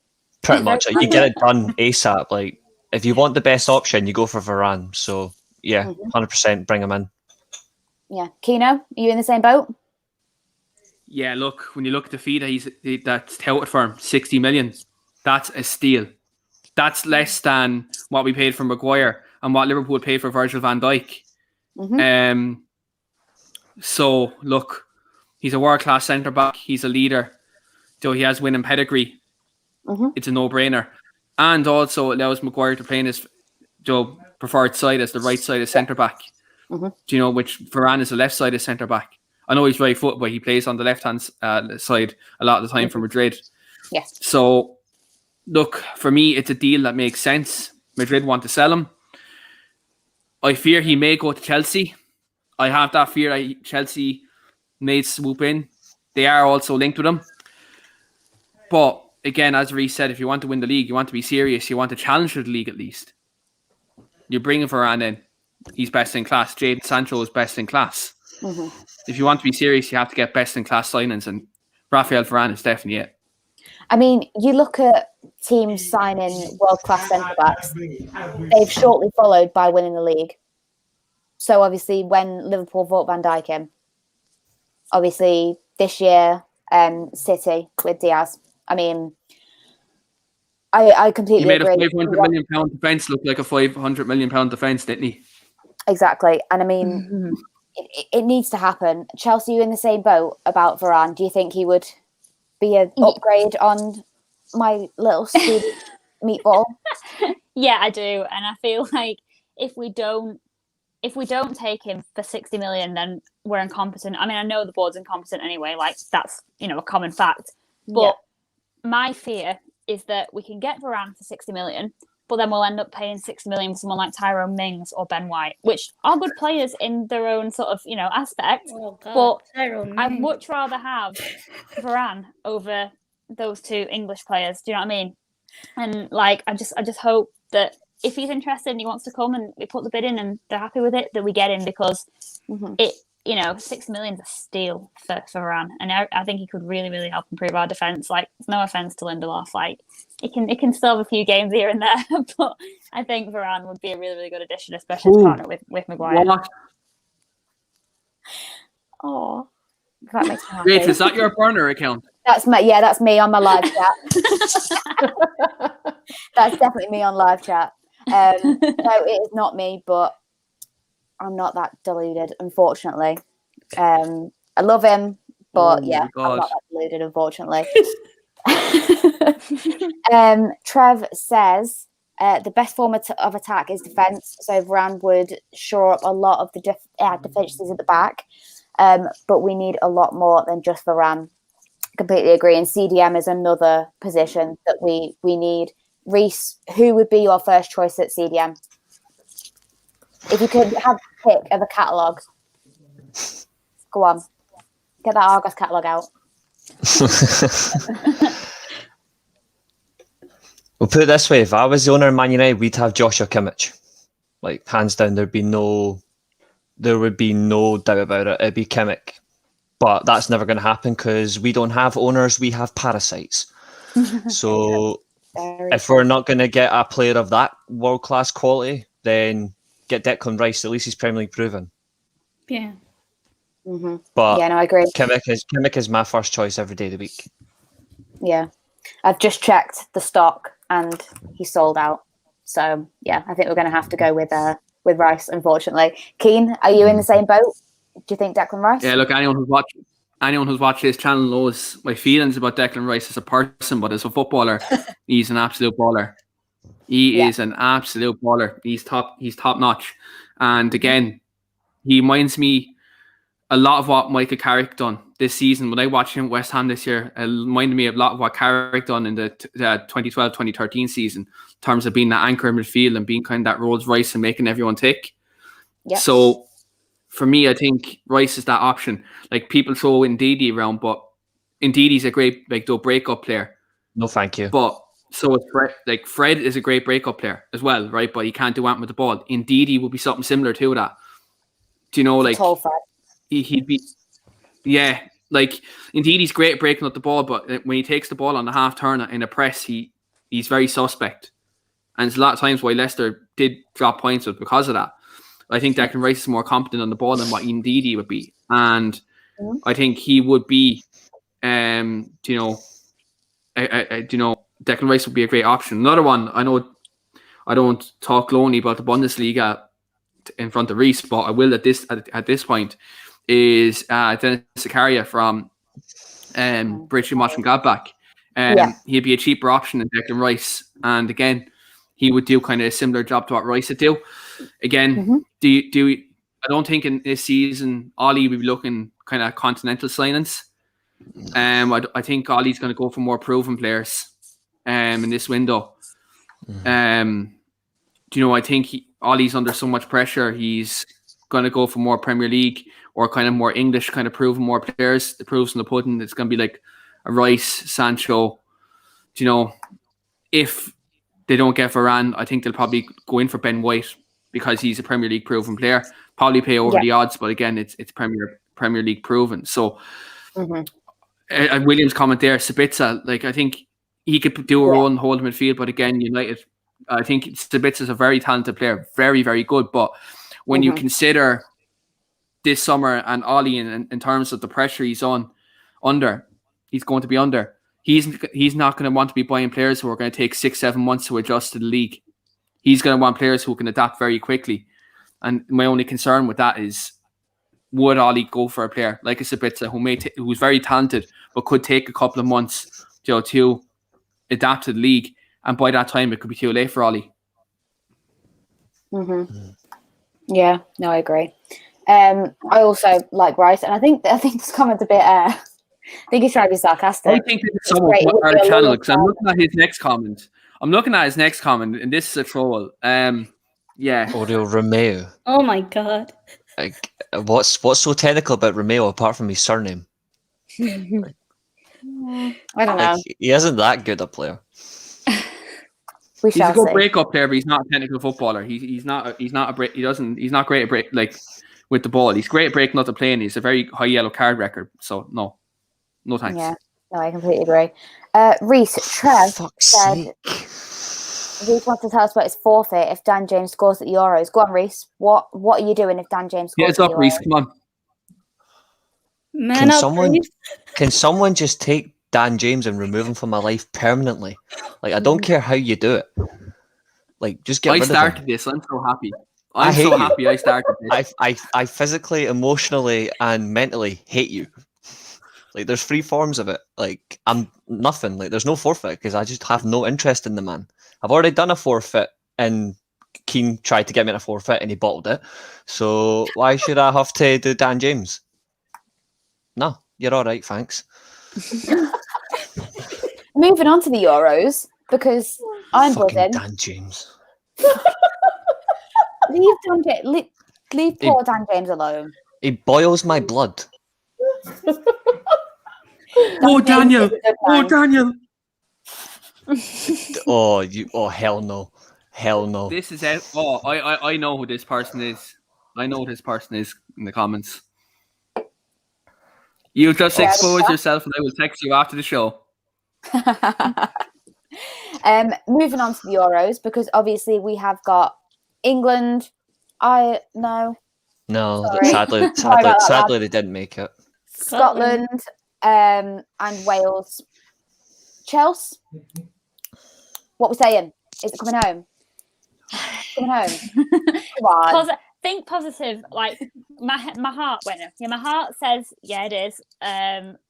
Pretty much. You get it done ASAP. Like, if you want the best option, you go for Varane. So, yeah, 100% bring him in. Yeah. Kino, are you in the same boat? Yeah, look, when you look at the fee that that's touted for him, 60 million, that's a steal. That's less than what we paid for Maguire and what Liverpool paid for Virgil van Dijk. So, look, he's a world-class centre-back. He's a leader. So he has winning pedigree. It's a no-brainer. And also allows Maguire to play in his preferred side as the right-sided centre-back. Do you know, which Varane is the left-sided centre-back. I know he's right-footed, but he plays on the left-hand side a lot of the time for Madrid. Yeah. So, look, for me, it's a deal that makes sense. Madrid want to sell him. I fear he may go to Chelsea. I have that fear that Chelsea may swoop in. They are also linked with him. But, again, as Rhys said, if you want to win the league, you want to be serious, you want to challenge for the league at least. You're bringing Varane in. He's best in class. Jadon Sancho is best in class. If you want to be serious, you have to get best in class signings, and Raphael Varane is definitely it. I mean, you look at teams signing world-class centre-backs, they've shortly followed by winning the league. So obviously when Liverpool bought Van Dijk in, obviously this year, City with Diaz. I mean, I completely agree. He made agree. a £500 million defence look like a £500 million defence, didn't he? Exactly. And I mean, it needs to happen. Chelsea, you in the same boat about Varane? Do you think he would be an upgrade on my little stupid meatball? Yeah, I do. And I feel like if we don't take him for 60 million, then we're incompetent. I mean, I know the board's incompetent anyway, like that's, a common fact. But my fear is that we can get Varane for 60 million, but then we'll end up paying 60 million for someone like Tyrone Mings or Ben White, which are good players in their own sort of, aspect. Oh, God. But Tyrone I'd Mings. much rather have Varane over those two English players. Do you know what I mean? And like, I just hope that if he's interested and he wants to come and we put the bid in and they're happy with it, that we get him, because it, 6 million's a steal for Varane. And I think he could really, really help improve our defence. Like, no offence to Lindelof, like it can still have a few games here and there, but I think Varane would be a really, really good addition, especially to partner with Maguire. What? Oh, that makes me happy. Rach, is that your burner account? That's me on my live chat. That's definitely me on live chat. No, it is not me, but I'm not that deluded, unfortunately. I love him, but I'm not that deluded, unfortunately. Trev says the best form of attack is defence, so Varane would shore up a lot of the deficiencies at the back, but we need a lot more than just Varane. Completely agree, and CDM is another position that we need. Rhys, who would be your first choice at CDM? If you could have a pick of a catalogue, go on, get that Argos catalogue out. We'll put it this way: if I was the owner of Man United, we'd have Joshua Kimmich, like hands down. There would be no doubt about it. It'd be Kimmich, but that's never going to happen because we don't have owners; we have parasites. So. If we're not going to get a player of that world-class quality, then get Declan Rice. At least he's Premier League proven. Yeah. But I agree. Kimmich is my first choice every day of the week. Yeah. I've just checked the stock and he's sold out. So, I think we're going to have to go with Rice, unfortunately. Keane, are you in the same boat? Do you think Declan Rice? Yeah, look, anyone who's watched this channel knows my feelings about Declan Rice as a person, but as a footballer, he's an absolute baller. He is an absolute baller. He's top notch. And again, he reminds me a lot of what Michael Carrick done this season. When I watched him at West Ham this year, it reminded me a lot of what Carrick done in the 2012-2013 season, in terms of being that anchor in midfield and being kind of that Rolls Royce and making everyone tick. Yep. So for me, I think Rice is that option. Like, people throw Ndidi around, but Ndidi's a great breakup player. No, thank you. But so is Fred. Like, Fred is a great breakup player as well, right? But he can't do anything with the ball. Ndidi would be something similar to that. Do you know, like, tall Fred. He'd be, like, Ndidi's great at breaking up the ball, but when he takes the ball on the half turn in a press, he's very suspect. And it's a lot of times why Leicester did drop points because of that. I think Declan Rice is more competent on the ball than what Ndidi would be. And I think he would be you know, Declan Rice would be a great option. Another one, I know I don't talk glowingly about the Bundesliga in front of Reese, but I will at this point, is Dennis Zakaria from Borussia Mönchengladbach. He'd be a cheaper option than Declan Rice, and again, he would do kind of a similar job to what Rice would do. Again, I don't think in this season Ollie will be looking kind of continental signings. I think Ollie's going to go for more proven players in this window. I think Ollie's under so much pressure. He's going to go for more Premier League or kind of more English, kind of proven more players. The proof's in the pudding. It's going to be like a Rice, Sancho. If they don't get Varane, I think they'll probably go in for Ben White because he's a Premier League proven player. Probably pay over the odds, but again, it's Premier League proven. So, Williams' comment there, Sabitzer, like I think he could do a role in holding midfield, but again, United, I think Sabitzer's a very talented player, very, very good. But when you consider this summer and Ollie in terms of the pressure he's going to be under. He's not going to want to be buying players who are going to take 6-7 months to adjust to the league. He's going to want players who can adapt very quickly. And my only concern with that is, would Ollie go for a player like a Sabitzer who's very talented but could take a couple of months to adapt to the league, and by that time it could be too late for Ollie. Yeah, no, I agree. I also like Rice, and I think this comment's a bit. I think he's trying to be sarcastic. I think this is someone from our channel because I'm looking at his next comment. And this is a troll. Oriol Romeo. Oh my god! Like, what's so technical about Romeo apart from his surname? I don't know. He isn't that good a player. He's a good breakup player, but he's not a technical footballer. He's not great at break with the ball. He's great at breaking up the play, and he's a very high yellow card record. So no thanks. Yeah, no, I completely agree. Reese, Trev said Reese wants to tell us about his forfeit if Dan James scores at the Euros. Go on, Reese. What are you doing if Dan James scores at the Euros? Up, Reese. Come on. Can someone just take Dan James and remove him from my life permanently? Like, I don't care how you do it. Like, just get rid of him. I started this. I'm so happy. I'm so happy I started this. I physically, emotionally, and mentally hate you. Like, there's 3 forms of it. Like, I'm nothing. Like, there's no forfeit because I just have no interest in the man. I've already done a forfeit, and Keane tried to get me in a forfeit, and he bottled it. So why should I have to do Dan James? No, you're all right, thanks. Moving on to the Euros, because I'm buzzing. Dan James. Leave poor Dan James alone. He boils my blood. Daniel! Daniel! Hell no. Hell no. This is it. I know who this person is. I know who this person is in the comments. You just expose yourself and I will text you after the show. Moving on to the Euros, because obviously we have got England. No, sadly they didn't make it. Scotland and Wales. Chelsea, what we're saying? Is it coming home? Coming home. Come on. Think positive. Like my heart went. Yeah, my heart says it is.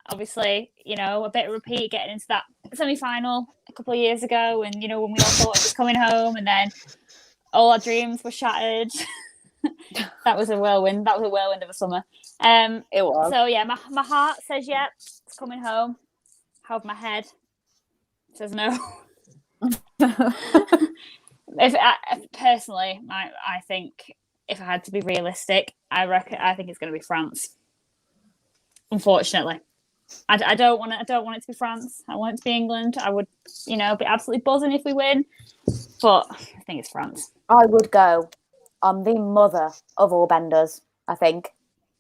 Obviously, a bit of repeat getting into that semi-final a couple of years ago, and when we all thought it was coming home, and then all our dreams were shattered. That was a whirlwind. That was a whirlwind of a summer. It was. So yeah, my heart says it's coming home. However, my head says no. Personally, I think if I had to be realistic, I think it's going to be France. Unfortunately, I don't want it to be France. I want it to be England. I would, be absolutely buzzing if we win, but I think it's France. I would go on the mother of all benders. I think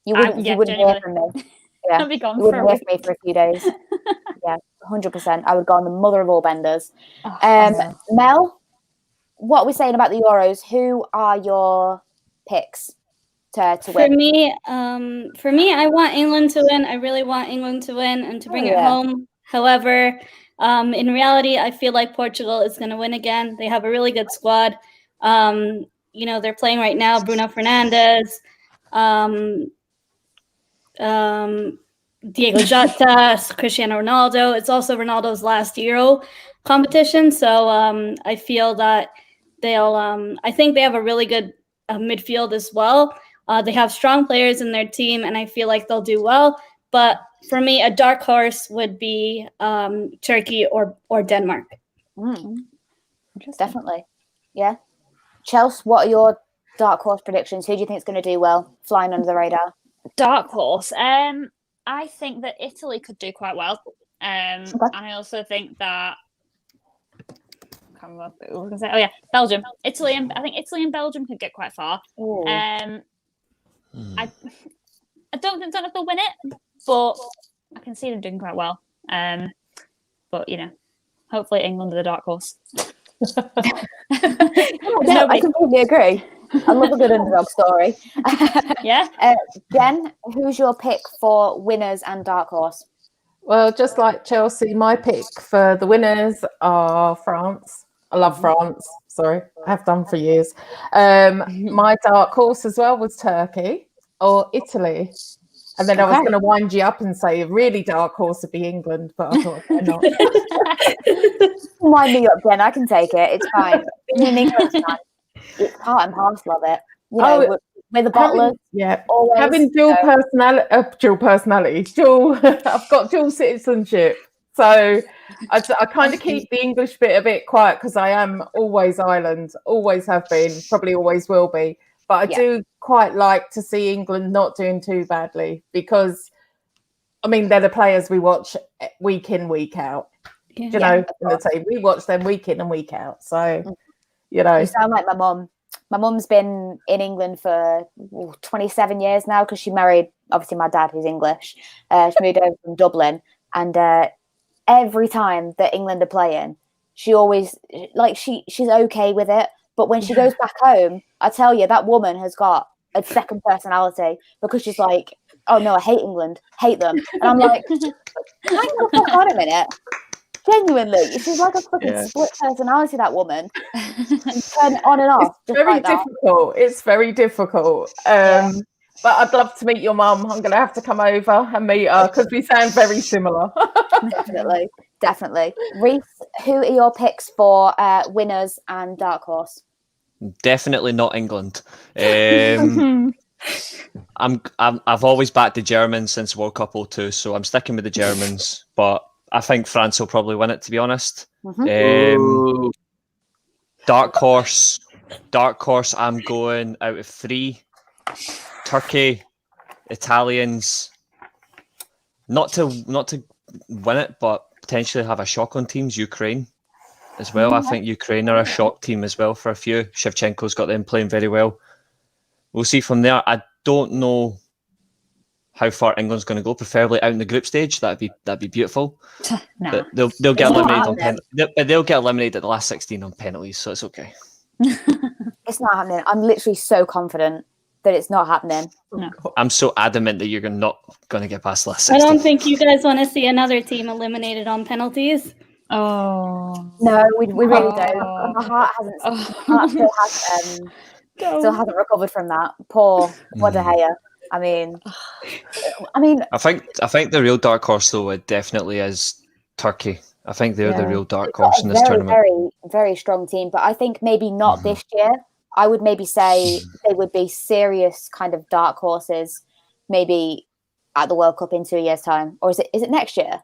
you wouldn't hear from me. Yeah, I'll be gone you wouldn't hear from me for a few days. Yeah, 100%. I would go on the mother of all benders. Mel, what are we saying about the Euros? Who are your picks? to For win? me, I want England to win. I really want England to win and to bring it home. However, in reality, I feel like Portugal is going to win again. They have a really good squad. They're playing right now. Bruno Fernandes, Diego Jota, Cristiano Ronaldo. It's also Ronaldo's last Euro competition, so I feel that they'll. I think they have a really good midfield as well. They have strong players in their team, and I feel like they'll do well. But for me, a dark horse would be Turkey or Denmark. Definitely, yeah. Chelsea, what are your dark horse predictions? Who do you think is going to do well, flying under the radar? Dark horse. I think that Italy could do quite well. And I also think that I can't remember what I was going to say. Oh yeah, Belgium, Italy, and I think Italy and Belgium could get quite far. I don't know if they'll win it, but I can see them doing quite well. But hopefully England are the dark horse. I completely agree. I love a good underdog story. Yeah. Jen, who's your pick for winners and dark horse? Well, just like Chelsea, my pick for the winners are France. I love France. Sorry, I have done for years. My dark horse as well was Turkey or Italy. And then I was going to wind you up and say a really dark horse would be England, but I thought why not? Wind me up, Jen. I can take it. It's fine. It's part and parcel of it. We're the bottlers. Always, having dual personality. I've got dual citizenship, so I kind of keep the English bit a bit quiet because I am always Ireland, always have been, probably always will be. But I do quite like to see England not doing too badly because, I mean, they're the players we watch week in, week out. In the team, we watch them week in and week out. So, You sound like my mum. My mum's been in England for 27 years now because she married, obviously, my dad, who's English. She moved over from Dublin. And every time that England are playing, she always, she's okay with it. But when she goes back home, I tell you, that woman has got a second personality because she's like, oh no, I hate England, hate them. And I'm like, hang the fuck on a minute. Genuinely, she's like a fucking split personality, that woman. And turn it on and off. It's very difficult. It's very difficult. But I'd love to meet your mum. I'm going to have to come over and meet her because we sound very similar. Definitely. Reese, who are your picks for winners and dark horse? Definitely not England. I've always backed the Germans since World Cup 02, so I'm sticking with the Germans. But I think France will probably win it, to be honest. Dark horse. I'm going out of 3. Turkey, Italians. Not to win it, but potentially have a shock on teams. Ukraine as well. I think Ukraine are a shock team as well for a few. Shevchenko's got them playing very well. We'll see from there. I don't know how far England's going to go. Preferably out in the group stage. That'd be beautiful. No. They'll get eliminated on penalties. They'll get eliminated at the last 16 on penalties, so it's okay. It's not happening. I'm literally so confident that it's not happening. No. I'm so adamant that you're not going to get past the last 16. I don't think you guys want to see another team eliminated on penalties. Oh no, we really don't. My heart still hasn't recovered from that. Poor De Gea. I mean, I think the real dark horse though it definitely is Turkey. I think they're the real dark horse in this tournament. Very, very strong team, but I think maybe not this year. I would maybe say they would be serious kind of dark horses, maybe at the World Cup in 2 years' time, or is it next year?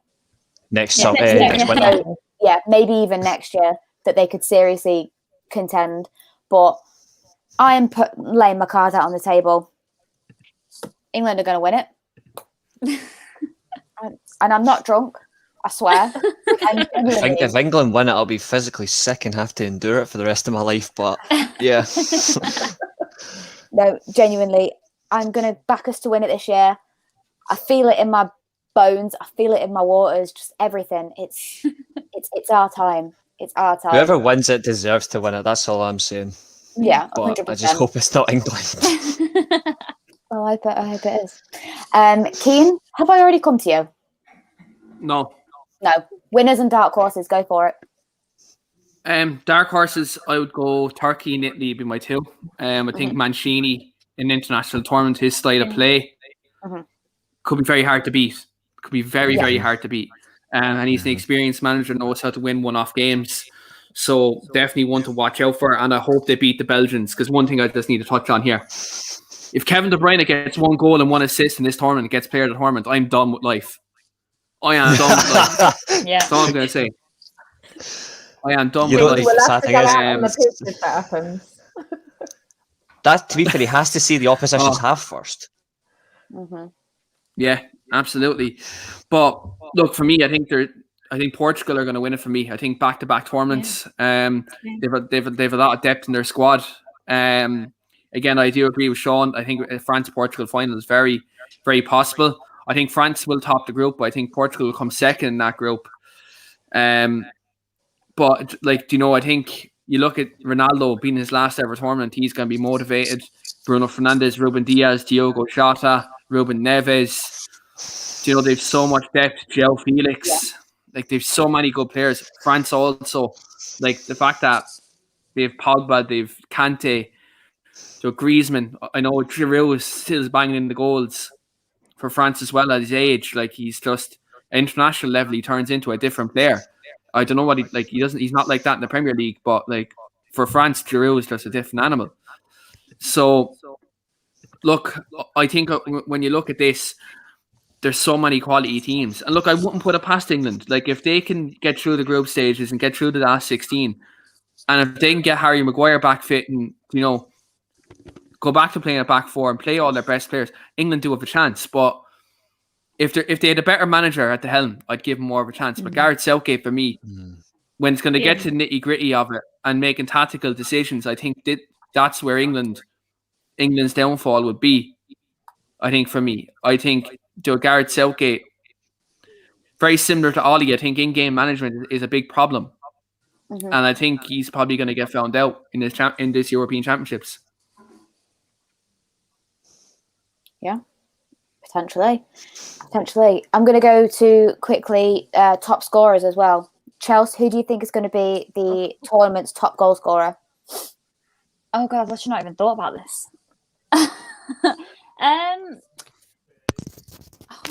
Next winter. Yeah, maybe even next year that they could seriously contend. But I am laying my cards out on the table. England are going to win it, and I'm not drunk. I swear. I think if England win it, I'll be physically sick and have to endure it for the rest of my life. But yeah. No, genuinely, I'm going to back us to win it this year. I feel it in my bones. I feel it in my waters. Just everything. It's our time. It's our time. Whoever wins it deserves to win it. That's all I'm saying. Yeah, but 100%. I just hope it's not England. Oh, I hope it is. Keen, have I already come to you? No. No. Winners and dark horses, go for it. Dark horses, I would go Turkey and Italy would be my two. I think Mancini in international tournament, his style of play could be very hard to beat. Could be very, very hard to beat. And he's an experienced manager, knows how to win one-off games. So definitely one to watch out for. And I hope they beat the Belgians, because one thing I just need to touch on here. If Kevin De Bruyne gets 1 goal and 1 assist in this tournament and gets player of the tournament, I'm done with life. I am done with life. Yeah. That's all I'm going to say. I am done You with know, life. We'll have to Sad go thing is, out on the pitch if that happens. That, to be fair, he has to see the opposition's half first. Yeah, absolutely. But look, for me, I think Portugal are going to win it for me. I think back-to-back tournaments. They've a lot of depth in their squad. Again, I do agree with Sean. I think a France-Portugal final is very, very possible. I think France will top the group, but I think Portugal will come second in that group. But I think you look at Ronaldo being his last ever tournament, he's going to be motivated. Bruno Fernandes, Ruben Diaz, Diogo Jota, Ruben Neves. They've so much depth. João Felix. They've so many good players. France also, the fact that they've Pogba, they've Kante, Griezmann. I know Giroud is still banging in the goals for France as well at his age. He's just international level. He turns into a different player. I don't know what he's not like that in the Premier League, but for France, Giroud is just a different animal. So look, I think when you look at this, there's so many quality teams. And look, I wouldn't put it past England. If they can get through the group stages and get through the last 16, and if they can get Harry Maguire back fit and, go back to playing a back four and play all their best players, England do have a chance. But if they had a better manager at the helm, I'd give them more of a chance. But Gareth Southgate, for me, when it's going to get to the nitty-gritty of it and making tactical decisions, I think that's where England's downfall would be. I think for me, Gareth Southgate, very similar to Ollie, I think in-game management is a big problem. And I think he's probably going to get found out in this European Championships. Yeah, potentially. I'm going to go to quickly top scorers as well. Chelsea, who do you think is going to be the tournament's top goal scorer? Oh God, I should not even thought about this.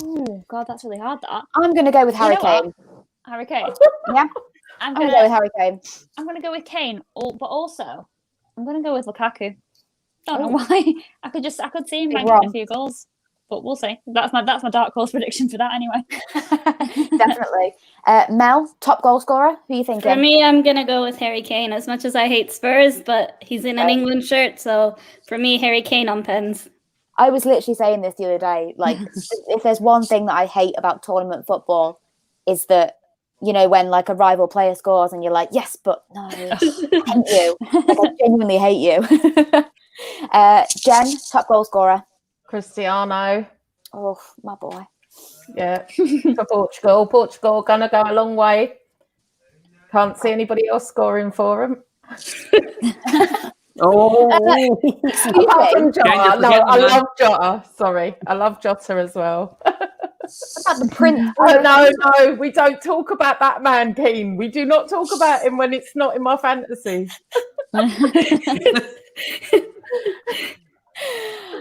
Oh God, that's really hard. That I'm going to go with Harry Kane. Harry Kane. Yeah, I'm going to go with Harry Kane. I'm going to go with Kane, but also I'm going to go with Lukaku. Don't know why. I could see him making a few goals, but we'll see. That's my dark horse prediction for that anyway. Definitely. Mel, top goal scorer. Who are you thinking? For me, I'm gonna go with Harry Kane. As much as I hate Spurs, but he's in an England shirt, so for me, Harry Kane on pens. I was literally saying this the other day. If there's one thing that I hate about tournament football, is that when a rival player scores and you're like, yes, but no, I hate you. I genuinely hate you. Jen, top goal scorer. Cristiano. Oh, my boy. Yeah, for Portugal. Portugal gonna go a long way. Can't see anybody else scoring for them. Apart from Jota. No, I love Jota. Sorry, I love Jota as well. About the Prince. No, we don't talk about that man, Keen. We do not talk about him when it's not in my fantasy.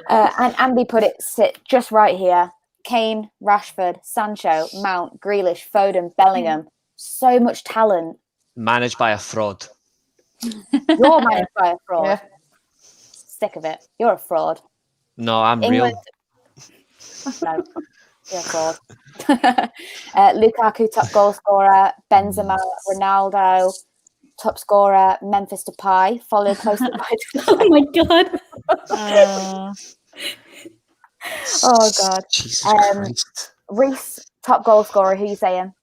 And Andy put it sit just right here. Kane, Rashford, Sancho, Mount, Grealish, Foden, Bellingham. So much talent. Managed by a fraud. You're managed by a fraud. Yeah. Sick of it. You're a fraud. No, I'm England. No, you're a fraud. Lukaku, top goal scorer. Benzema, Ronaldo, top scorer. Memphis Depay, followed closely by. Oh my God. Oh God. Jesus Christ. Reece, top goal scorer. Who are you saying?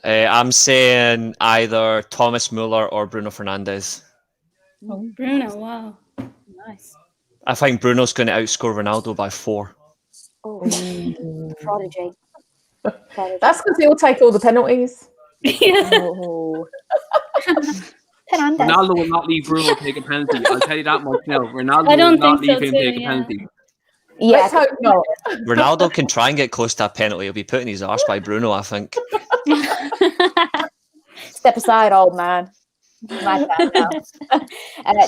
I'm saying either Thomas Muller or Bruno Fernandes. Oh, Bruno, wow. Nice. I think Bruno's going to outscore Ronaldo by 4. Oh, prodigy. That's because he'll take all the penalties. Yeah. Oh. Fernandes. Ronaldo will not leave Bruno take a penalty. I'll tell you that much now. Ronaldo I don't will not think so leave him too, take a yeah. penalty. Yeah, Let's hope not. Ronaldo can try and get close to a penalty. He'll be put in his arse by Bruno, I think. step aside, old man. My turn now.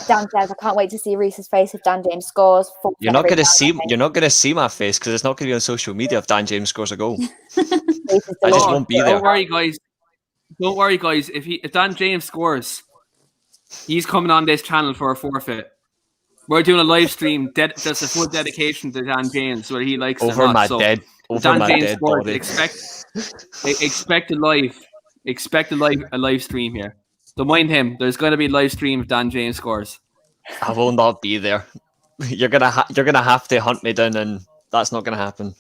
Dan says, I can't wait to see Reese's face if Dan James scores. You're not gonna see my face because it's not gonna be on social media if Dan James scores a goal. I just won't be there. Don't worry, guys. Don't worry, guys. If Dan James scores, he's coming on this channel for a forfeit. We're doing a live stream. Just a full dedication to Dan James, whether he likes it or not. Dan James scores, body. Expect a live stream here. Don't mind him. There's going to be a live stream if Dan James scores. I will not be there. You're gonna have to hunt me down, and that's not gonna happen.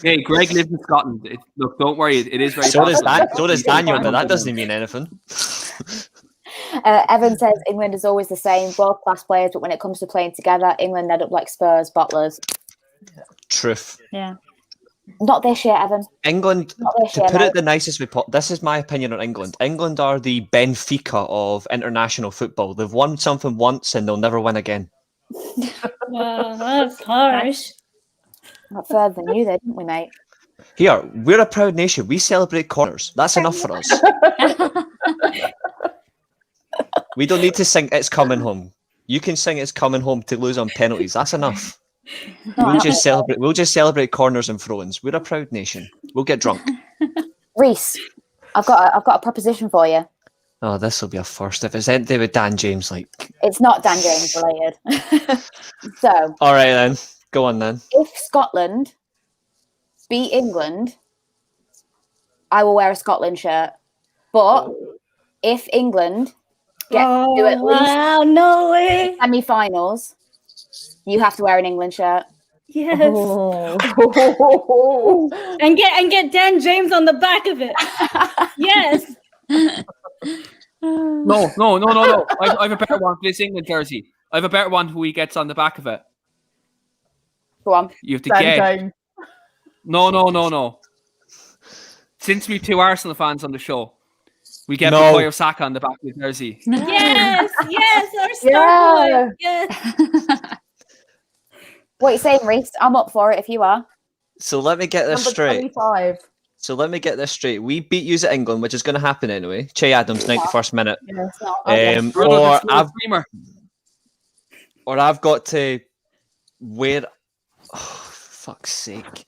Hey, Greg lives in Scotland. Look, don't worry. It is very. So does Daniel, but that doesn't mean anything. Evan says England is always the same, world-class players, but when it comes to playing together, England end up like Spurs, bottlers. Truth. Yeah. Not this year, Evan. England, Not this to year, put mate. it the nicest way possible, this is my opinion on England. England are the Benfica of international football. They've won something once and they'll never win again. Wow, that's harsh. Not further than you, didn't we, mate? Here, we're a proud nation. We celebrate corners. That's enough for us. We don't need to sing It's Coming Home. You can sing It's Coming Home to lose on penalties. That's enough. We'll just celebrate corners and throw-ins. We're a proud nation. We'll get drunk. Reese, I've got a proposition for you. Oh, this will be a first. If it's anything with Dan James, like. It's not Dan James related. So, All right then, go on then. if Scotland beat England, I will wear a Scotland shirt. But if England get to at least Wow, no way. semi-finals, you have to wear an England shirt. Yes. Oh. And get Dan James on the back of it. Yes. No. I have a better one for this England jersey. I have a better one who he gets on the back of it. Go on. You have to Dan get. James. No. Since we've two Arsenal fans on the show, we get No. Bukayo Saka on the back of the jersey. Yes. Our star boy. Yes. What are you saying, Reese? I'm up for it if you are. So let me get this Number straight. 25. We beat you at England, which is going to happen anyway. Che Adams, 91st minute. Yeah, it's not. Okay. Bruno, the screamer. I've got to wear. Oh, fuck's sake!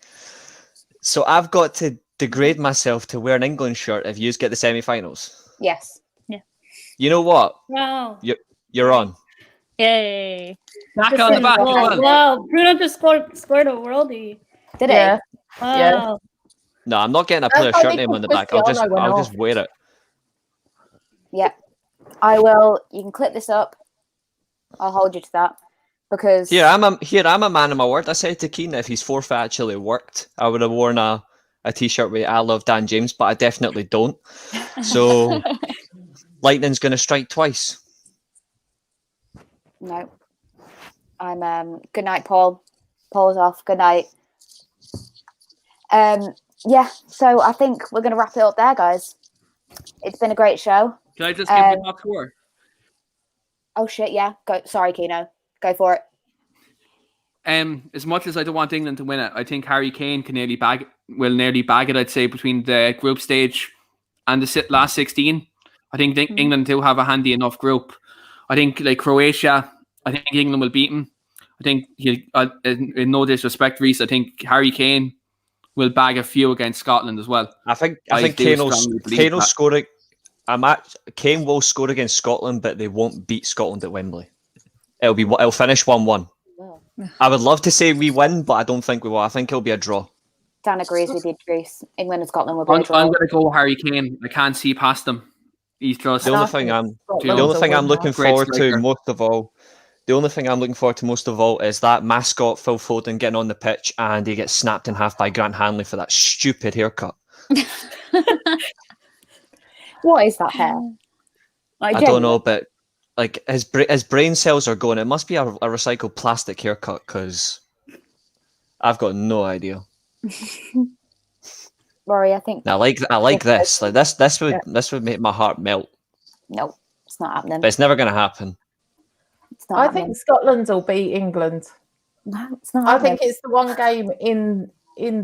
So I've got to degrade myself to wear an England shirt if you get the semi-finals. Yes. You know what? Wow. You're on. Yay. Saka on the back as well. Wow. Bruno just scored a worldie. Did Yeah. it? Wow. Yeah. No, I'm not getting a player That's how shirt they name on the put back. I'll Cristiano went just wear it. Yeah. I will. You can clip this up. I'll hold you to that because Here, I'm a man of my word. I said to Keane that if his forfeit actually worked, I would have worn a t-shirt with I love Dan James, but I definitely don't. So lightning's gonna strike twice. no. I'm good night, Paul. Paul's off. Good night. Yeah, so I think we're gonna wrap it up there, guys. It's been a great show. Can I just give my top score? Oh shit, yeah. Go sorry, Keno. Go for it. As much as I don't want England to win it, I think Harry Kane can nearly bag it, I'd say, between the group stage and the last 16. I think England do have a handy enough group. I think like Croatia, I think England will beat them. I think in no disrespect, Reese, I think Harry Kane will bag a few against Scotland as well. I think do Kane will strongly believe that. score it. Kane will score against Scotland, but they won't beat Scotland at Wembley. It'll finish 1-1. I would love to say we win, but I don't think we will. I think it'll be a draw. Dan agrees with you, Reese. England and Scotland will be I'm a draw. going to go Harry Kane. I can't see past him. He's just The only thing I'm looking Great forward to striker. most of all is that mascot Phil Foden getting on the pitch and he gets snapped in half by Grant Hanley for that stupid haircut. What is that hair? Like, I don't know, but like his brain cells are going. It must be a recycled plastic haircut because I've got no idea. Rory, I think I like this. Like this would make my heart melt. no, it's not happening. But it's never going to happen. It's not I happening. think Scotland will beat England. No, it's not I happening. think it's the one game in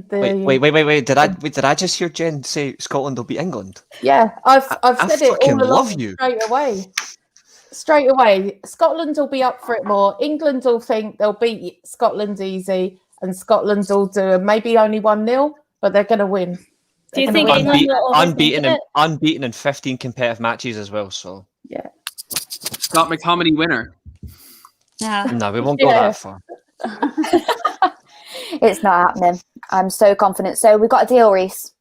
the. Wait. Did I just hear Jen say Scotland will beat England? Yeah, I've I said it fucking all along love you. straight away. Scotland will be up for it more. England will think they'll beat Scotland easy, and Scotland will do maybe only 1-0, but they're going to win. Do you They're think gonna win. England will overthink it? Unbeaten in 15 competitive matches as well. So Yeah. Scott McTominay winner. Yeah. no, we won't go Yeah. that far. It's not happening. I'm so confident. So we've got a deal, Reese.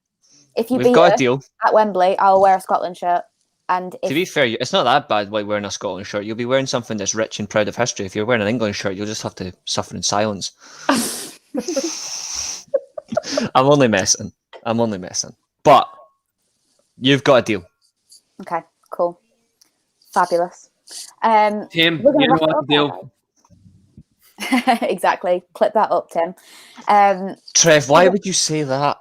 If you We've beat got a us deal. at Wembley, I'll wear a Scotland shirt. And To if be fair, it's not that bad like wearing a Scotland shirt. You'll be wearing something that's rich and proud of history. If you're wearing an England shirt, you'll just have to suffer in silence. I'm only messing. But you've got a deal. okay, cool, fabulous. Tim, we're gonna you know wrap it what up to do. there, exactly. Clip that up, Tim. Trev, why would you say that?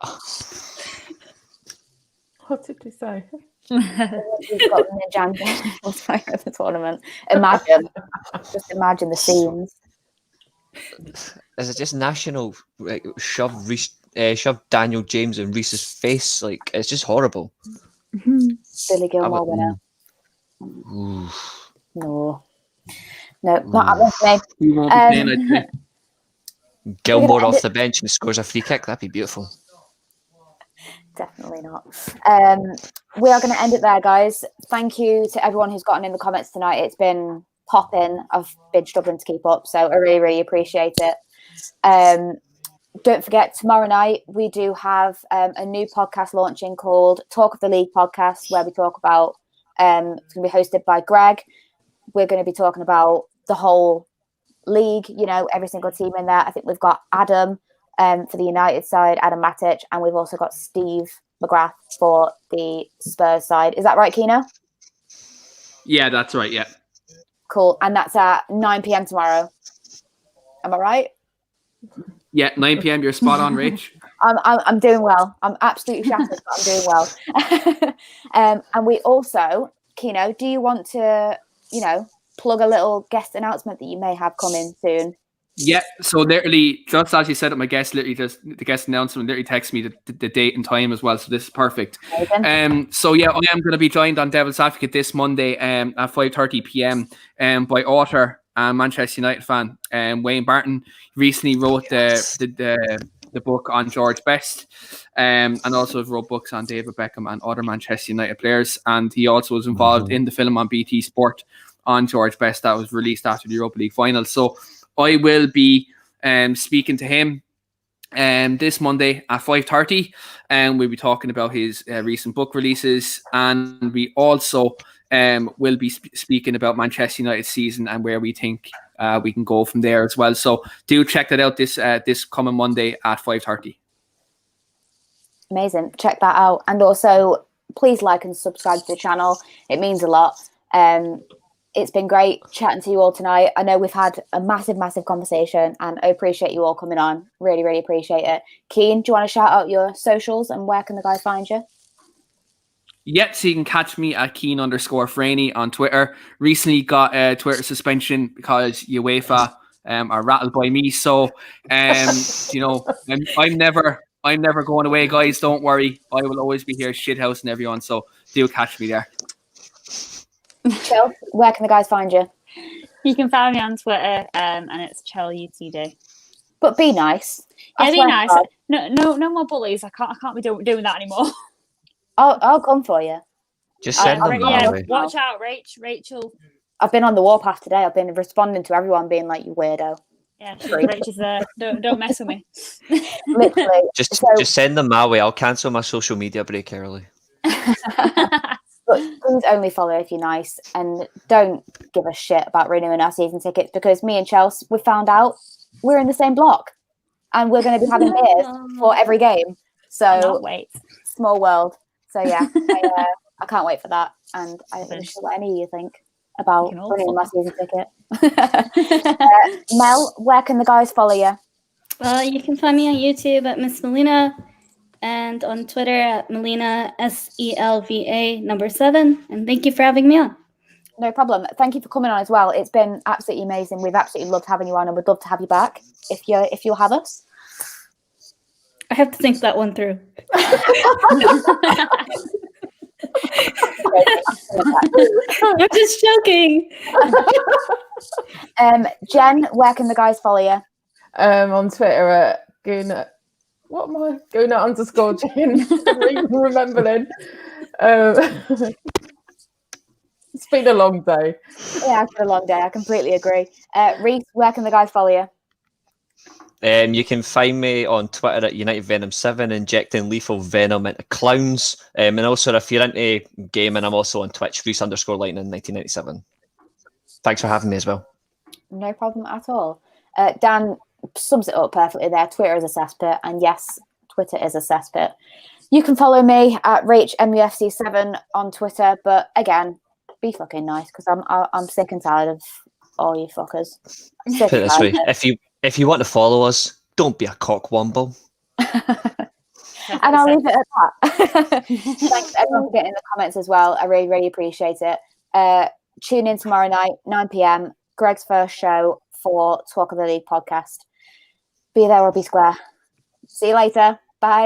What did you say? We've got them in January of the tournament. Imagine the scenes. Is it just national shove Daniel James in Reese's face? Like it's just horrible. Billy Gilmore winner. Ooh. No, not happening for me. He won't be playing, I'd say. Gilmore off the bench and scores a free kick. That'd be beautiful. Definitely not. We are going to end it there, guys. Thank you to everyone who's gotten in the comments tonight. It's been popping. I've been struggling to keep up, so I really, really appreciate it. Don't forget, tomorrow night we do have a new podcast launching called Talk of the League podcast, where we talk about, it's going to be hosted by Greg. We're going to be talking about the whole league, every single team in there. I think we've got Adam for the United side, Adam Matic, and we've also got Steve McGrath for the Spurs side. Is that right, Keno? Yeah, that's right, yeah. Cool. And that's at 9 p.m. tomorrow. Am I right? Yeah, 9 p.m. You're spot on, Rach. I'm doing well. I'm absolutely shattered, but I'm doing well. And we also, Keno, do you want to, plug a little guest announcement that you may have coming soon? Yeah, so literally, just as you said it, my guest literally just the guest announcement literally texted me the date and time as well. So this is perfect. So yeah, I am going to be joined on Devil's Advocate this Monday at 5:30 p.m. by author and Manchester United fan Wayne Barton. He recently wrote the book on George Best, and also wrote books on David Beckham and other Manchester United players. And he also was involved in the film on BT Sport on George Best that was released after the Europa League final. So I will be speaking to him this Monday at 5:30, and we'll be talking about his recent book releases, and we also will be speaking about Manchester United's season and where we think we can go from there as well. So do check that out this coming Monday at 5:30. Amazing. Check that out. And also, please like and subscribe to the channel. It means a lot. It's been great chatting to you all tonight. I know we've had a massive, massive conversation, and I appreciate you all coming on. Really, really appreciate it. Keen, do you want to shout out your socials and where can the guys find you? Yeah, so you can catch me at Keen_Franey on Twitter. Recently got a Twitter suspension because UEFA are rattled by me. So, I'm never going away, guys. Don't worry. I will always be here shithousing everyone. So do catch me there. Chell, where can the guys find you? You can find me on Twitter, and it's ChellUTD. But be nice. Yeah, be nice. No more bullies. I can't be doing that anymore. I'll come for you. Just send them my way. Watch out, Rachel. I've been on the warpath today. I've been responding to everyone being like, "You weirdo." Yeah, Rach is there. Don't mess with me. Literally. Just send them my way. I'll cancel my social media break early. But please only follow if you're nice, and don't give a shit about renewing our season tickets, because me and Chelsea, we found out we're in the same block and we're going to be having beers for every game. So wait. Small world. So yeah, I can't wait for that. And I'm not sure what any of you think about renewing my season ticket. Mel, where can the guys follow you? You can find me on YouTube at Miss Melina, and on Twitter at Melina SELVA 7. And thank you for having me on. No problem. Thank you for coming on as well. It's been absolutely amazing. We've absolutely loved having you on, and we'd love to have you back if you'll have us. I have to think that one through. I'm just joking. Jen, where can the guys follow you? On Twitter at Gooner. What am I? Gooner_Jen. I don't even remember then. It's been a long day. Yeah, it's been a long day. I completely agree. Reese, where can the guys follow you? You can find me on Twitter at UnitedVenom7, injecting lethal venom into clowns. And also, if you're into gaming, I'm also on Twitch, Reese_Lightning1997. Thanks for having me as well. No problem at all. Dan sums it up perfectly there. Twitter is a cesspit, and yes, Twitter is a cesspit. You can follow me at RachMUFC7 on Twitter, but again, be fucking nice, because I'm sick and tired of all you fuckers. Put it this way, if you want to follow us, don't be a cockwomble. And I'll leave it at that. Thanks everyone for getting in the comments as well. I really, really appreciate it. Tune in tomorrow night, 9 p.m, Greg's first show for Talk of the League podcast. Be there or be square. See you later. Bye.